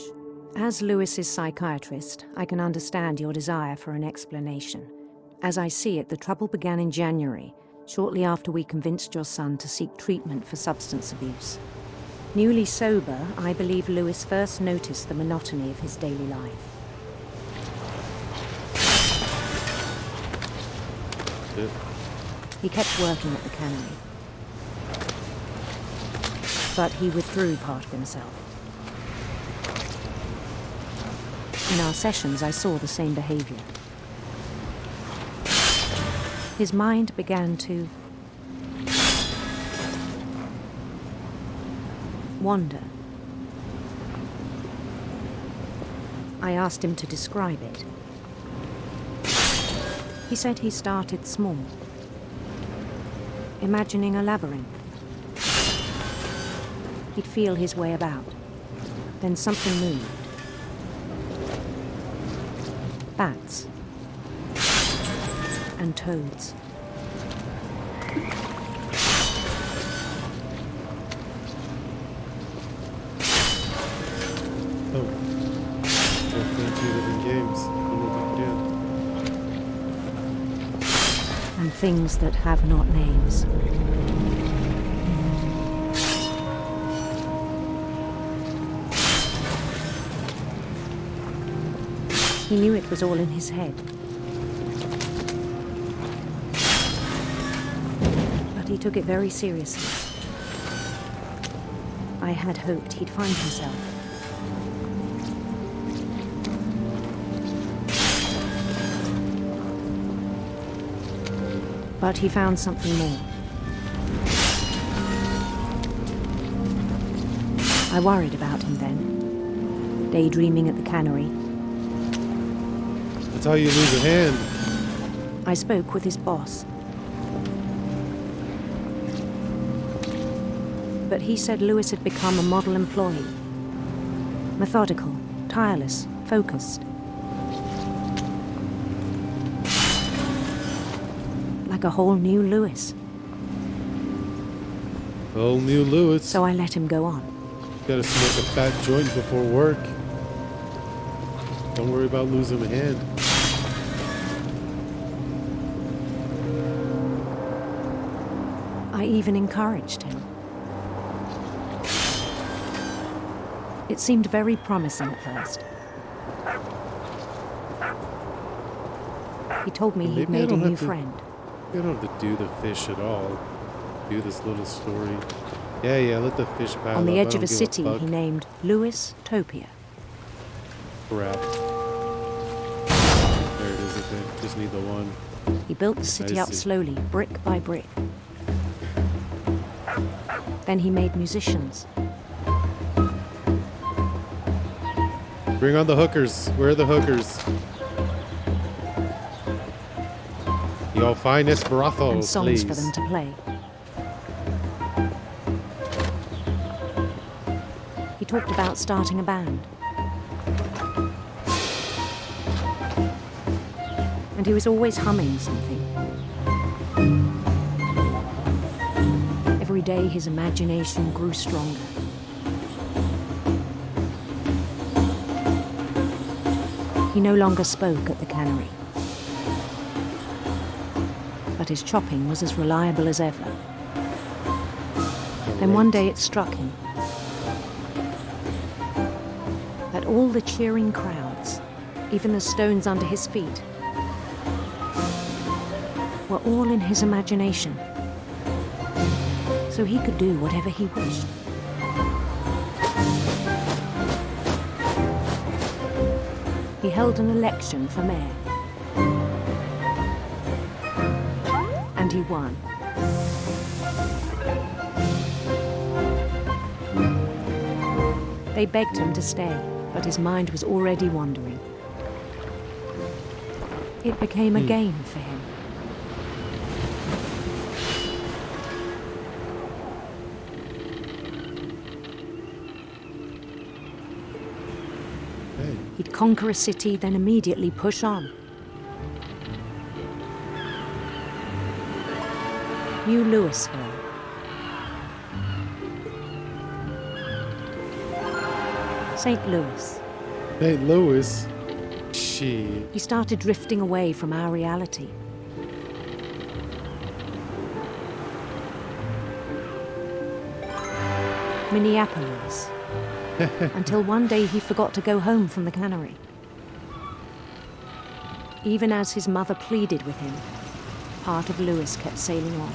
as Lewis's psychiatrist, I can understand your desire for an explanation. As I see it, the trouble began in January, shortly after we convinced your son to seek treatment for substance abuse. Newly sober, I believe Lewis first noticed the monotony of his daily life. it. He kept working at the cannery. But he withdrew part of himself. In our sessions, I saw the same behavior. His mind began to wander. I asked him to describe it. He said he started small, imagining a labyrinth. He'd feel his way about. Then something moved. Bats and toads. Oh. There are 2 different games. And things that have not names. He knew it was all in his head. But he took it very seriously. I had hoped he'd find himself. But he found something more. I worried about him then, daydreaming at the cannery. That's how you lose a hand. I spoke with his boss. But he said Lewis had become a model employee. Methodical, tireless, focused. Like a whole new Lewis. Whole new Lewis. So I let him go on. Gotta smoke a fat joint before work. Don't worry about losing a hand. I even encouraged him. It seemed very promising at first. He told me he'd made a new friend. You don't have to do the fish at all. Do this little story. Yeah, let the fish pile up. On the edge of a city he named Lewis Topia. Crap. There it is, I think. Just need the one. He built the city up slowly, brick by brick. Then he made musicians. Bring on the hookers. Where are the hookers? You'll find Esperanto, and songs please. for them to play. He talked about starting a band. And he was always humming something. Every day his imagination grew stronger. He no longer spoke at the cannery. But his chopping was as reliable as ever. Then one day it struck him that all the cheering crowds, even the stones under his feet, were all in his imagination. So he could do whatever he wished. He held an election for mayor. And he won. They begged him to stay, but his mind was already wandering. It became a game for him. He'd conquer a city, then immediately push on. New Louisville. St. Louis. St. Louis? Shit. He started drifting away from our reality. Minneapolis. Until one day he forgot to go home from the cannery. Even as his mother pleaded with him, part of Lewis kept sailing on.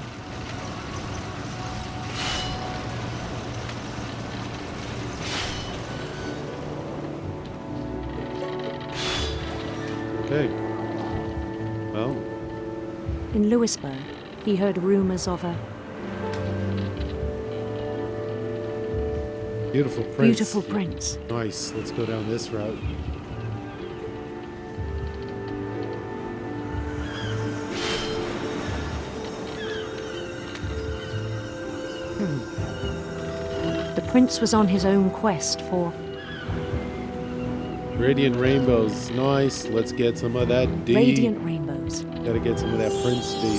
Okay. Well, In Lewisburg, he heard rumors of a beautiful prince. beautiful prince. Nice. Let's go down this route. The prince was on his own quest for Radiant rainbows. Nice. Let's get some of that D. radiant rainbows. Gotta get some of that Prince D.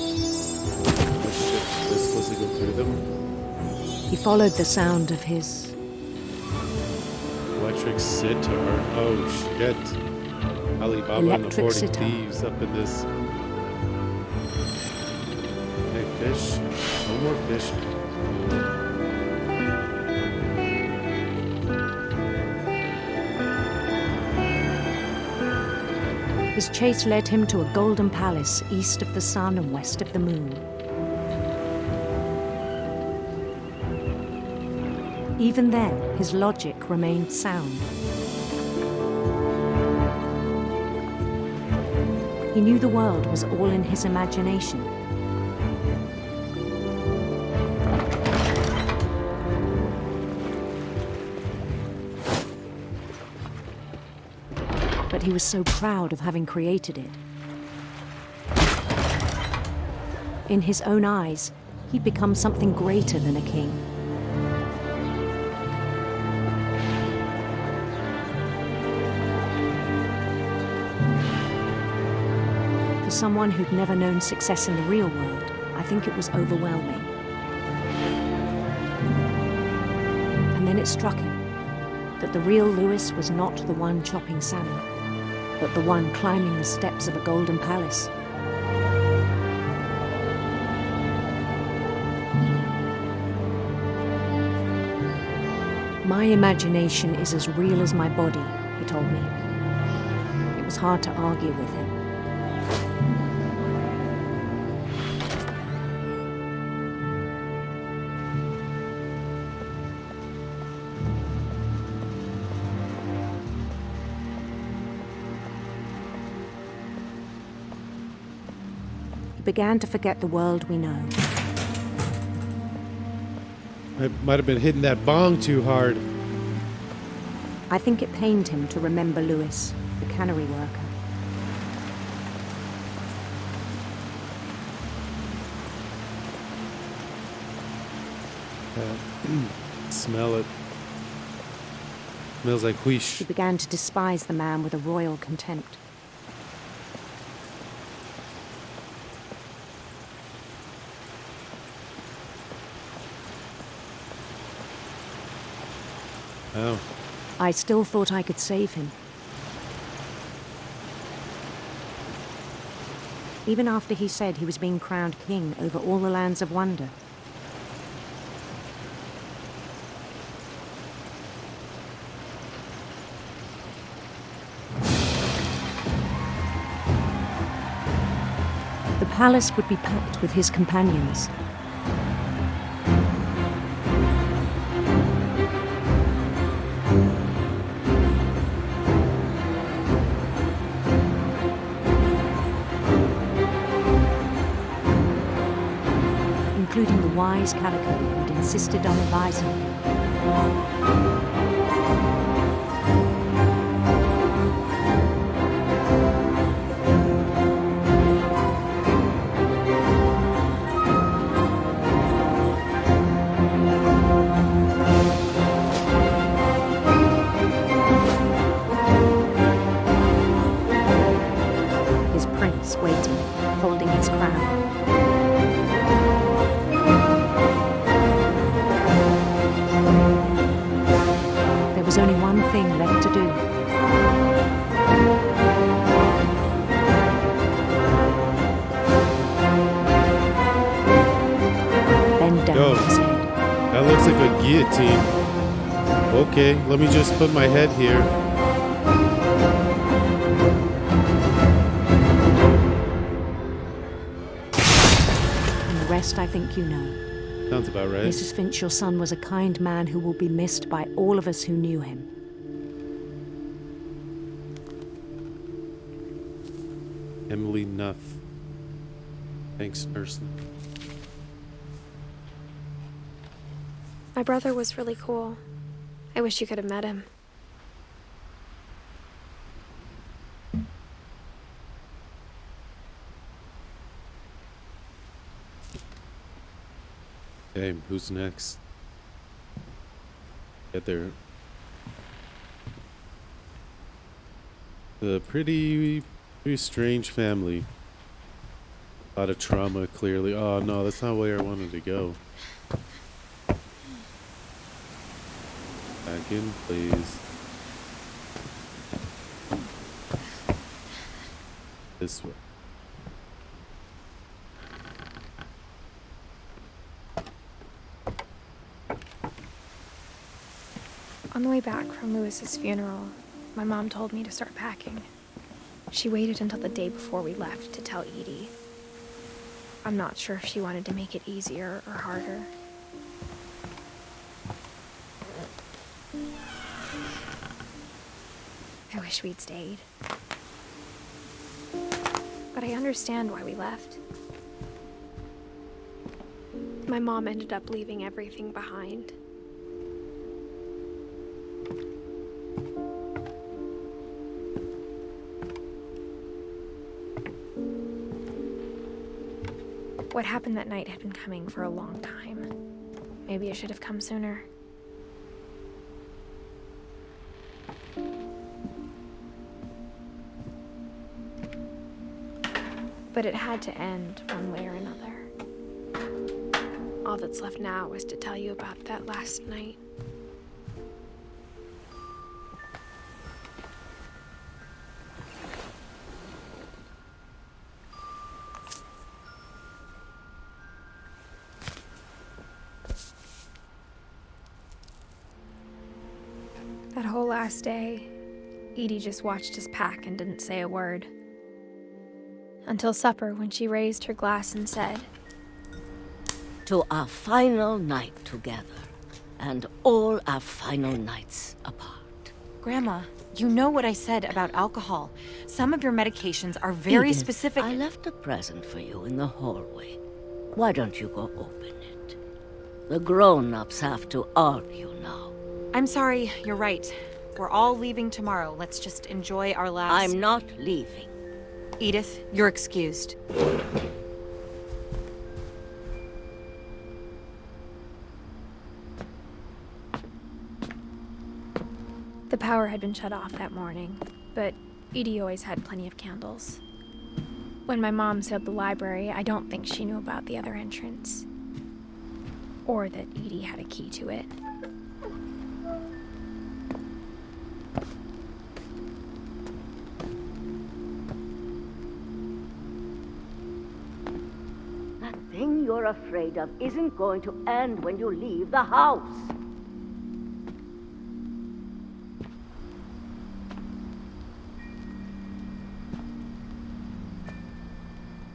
Oh shit. We're supposed to go through them. He followed the sound of his Electric sitar. Oh shit. Alibaba and the Electric 40 sitar. Thieves up in this. Hey, fish. No more fish. His chase led him to a golden palace east of the sun and west of the moon. Even then, his logic remained sound. He knew the world was all in his imagination. But he was so proud of having created it. In his own eyes, he'd become something greater than a king. For someone who'd never known success in the real world, I think it was overwhelming. And then it struck him that the real Lewis was not the one chopping salmon, but the one climbing the steps of a golden palace. My imagination is as real as my body, he told me. It was hard to argue with him. He began to forget the world we know. I might have been hitting that bong too hard. I think it pained him to remember Lewis, the cannery worker. Smell it. Smells like wheesh. He began to despise the man with a royal contempt. Oh. I still thought I could save him. Even after he said he was being crowned king over all the lands of wonder. The palace would be packed with his companions. Including the wise Calico who'd insisted on advising him. His prince waiting, holding his crown. There was only one thing left to do. Bend down Yo, his head. that looks like a guillotine. Okay, let me just put my head here. rest I think you know. Sounds about right. Mrs. Finch, your son was a kind man who will be missed by all of us who knew him. Emily Nuff. Thanks, Ursula. My brother was really cool. I wish you could have met him. Okay, who's next? Get there. A pretty strange family. A lot of trauma, clearly. Oh no, that's not where I wanted to go. Back in, please. This way. On the way back from Lewis's funeral, my mom told me to start packing. She waited until the day before we left to tell Edie. I'm not sure if she wanted to make it easier or harder. I wish we'd stayed. But I understand why we left. My mom ended up leaving everything behind. What happened that night had been coming for a long time. Maybe it should have come sooner. But it had to end one way or another. All that's left now is to tell you about that last night. That whole last day, Edie just watched us pack and didn't say a word. Until supper, when she raised her glass and said, "To our final night together, and all our final nights apart." Grandma, you know what I said about alcohol. Some of your medications are very Edith, specific. I left a present for you in the hallway. Why don't you go open it? The grown-ups have to argue now. I'm sorry, you're right. We're all leaving tomorrow. Let's just enjoy our last... I'm not leaving. Edith, you're excused. The power had been shut off that morning, but Edie always had plenty of candles. When my mom sealed the library, I don't think she knew about the other entrance. Or that Edie had a key to it. That thing you're afraid of isn't going to end when you leave the house.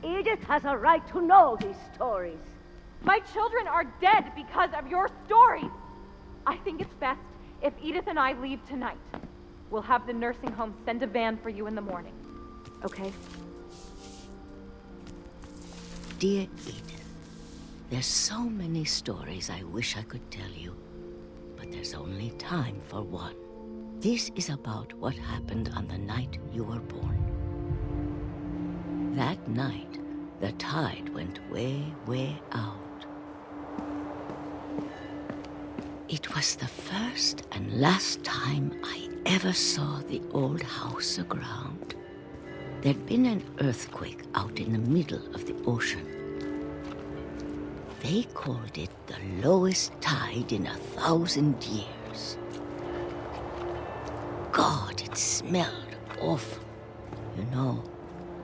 Edith has a right to know these stories. My children are dead because of your stories. I think it's best if Edith and I leave tonight. We'll have the nursing home send a van for you in the morning. Okay? Dear Edith, there's so many stories I wish I could tell you, but there's only time for one. This is about what happened on the night you were born. That night, the tide went way, way out. It was the first and last time I ever saw the old house aground. There'd been an earthquake out in the middle of the ocean. They called it the lowest tide in 1,000 years. God, it smelled awful. You know,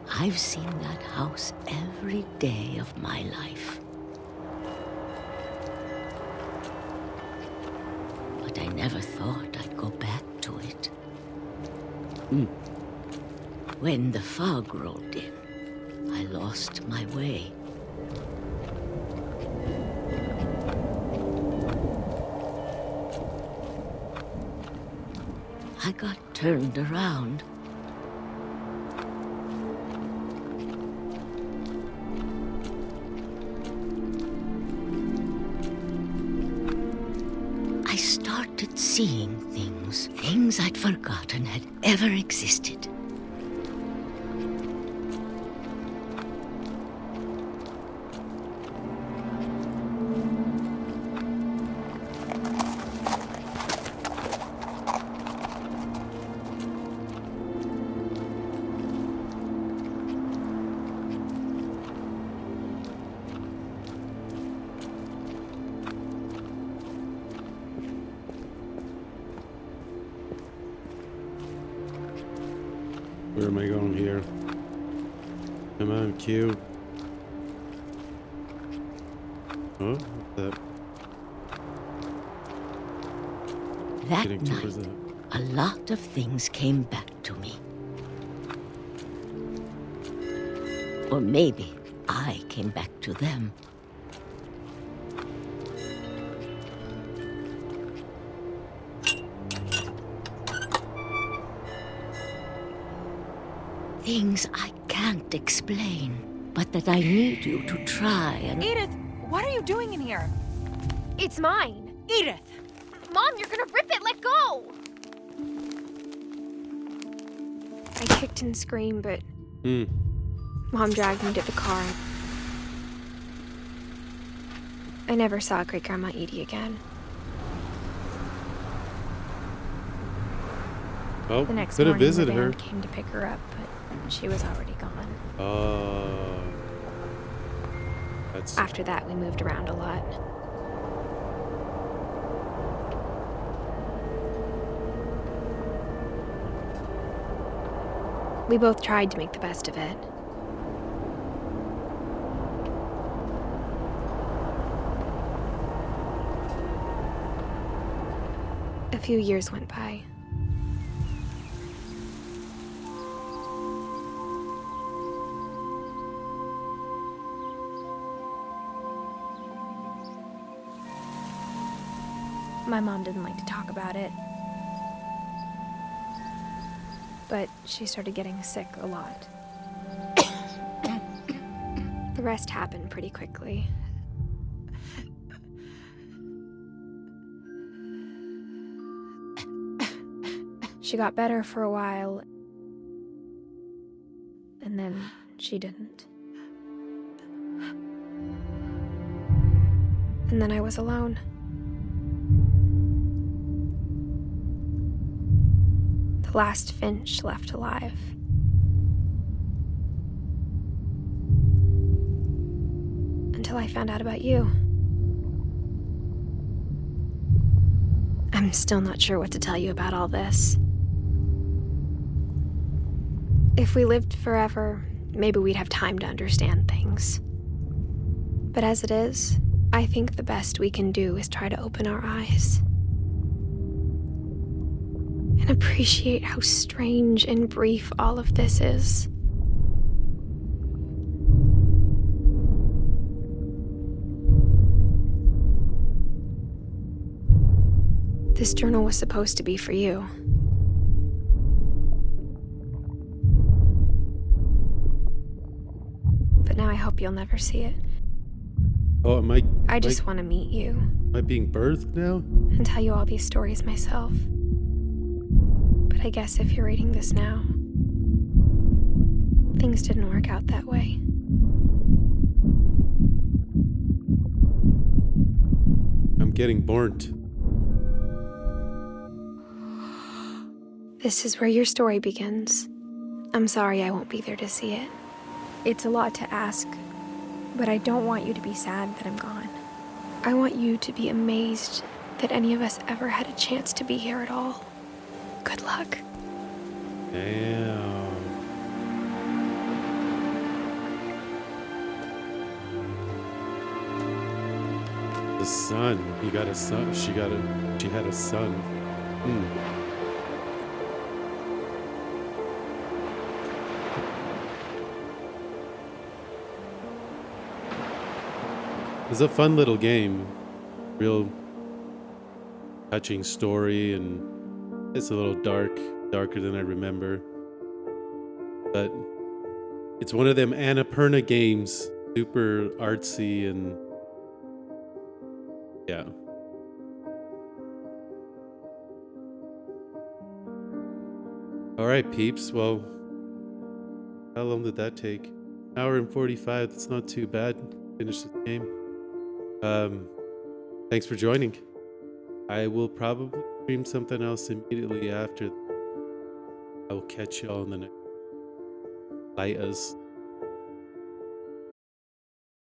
I've seen that house every day of my life. But I never thought I'd go back to it. When the fog rolled in, I lost my way. I got turned around. I started seeing things I'd forgotten had ever existed. Where am I going here? Come on, Q. Oh, what's that? That Getting night, towards that. a lot of things came back to me. Or maybe I came back to them. Things I can't explain, but that I need you to try and... Edith, what are you doing in here? It's mine. Edith! Mom, you're gonna rip it! Let go! I kicked and screamed, but Mom dragged me to the car. I never saw Great-Grandma Edie again. Oh, The next could have morning, the visited her. band came to pick her up, but she was already gone. That's... After that, we moved around a lot. We both tried to make the best of it. A few years went by. My mom didn't like to talk about it. But she started getting sick a lot. The rest happened pretty quickly. She got better for a while, and then she didn't. And then I was alone. The last Finch left alive. Until I found out about you. I'm still not sure what to tell you about all this. If we lived forever, maybe we'd have time to understand things. But as it is, I think the best we can do is try to open our eyes. And appreciate how strange and brief all of this is. This journal was supposed to be for you. But now I hope you'll never see it. Oh, I just want to meet you. Am I being birthed now? And tell you all these stories myself. But I guess if you're reading this now, things didn't work out that way. I'm getting burnt. This is where your story begins. I'm sorry I won't be there to see it. It's a lot to ask, but I don't want you to be sad that I'm gone. I want you to be amazed that any of us ever had a chance to be here at all. Good luck. Damn. The son. You got a son. She had a son. It's a fun little game. Real touching story and It's a little darker than I remember. But it's one of them Annapurna games, super artsy and yeah. All right, peeps. Well, how long did that take? An hour and 45. That's not too bad. Finish this game. Thanks for joining. I will probably stream something else immediately after. I will catch y'all in the next. Laters.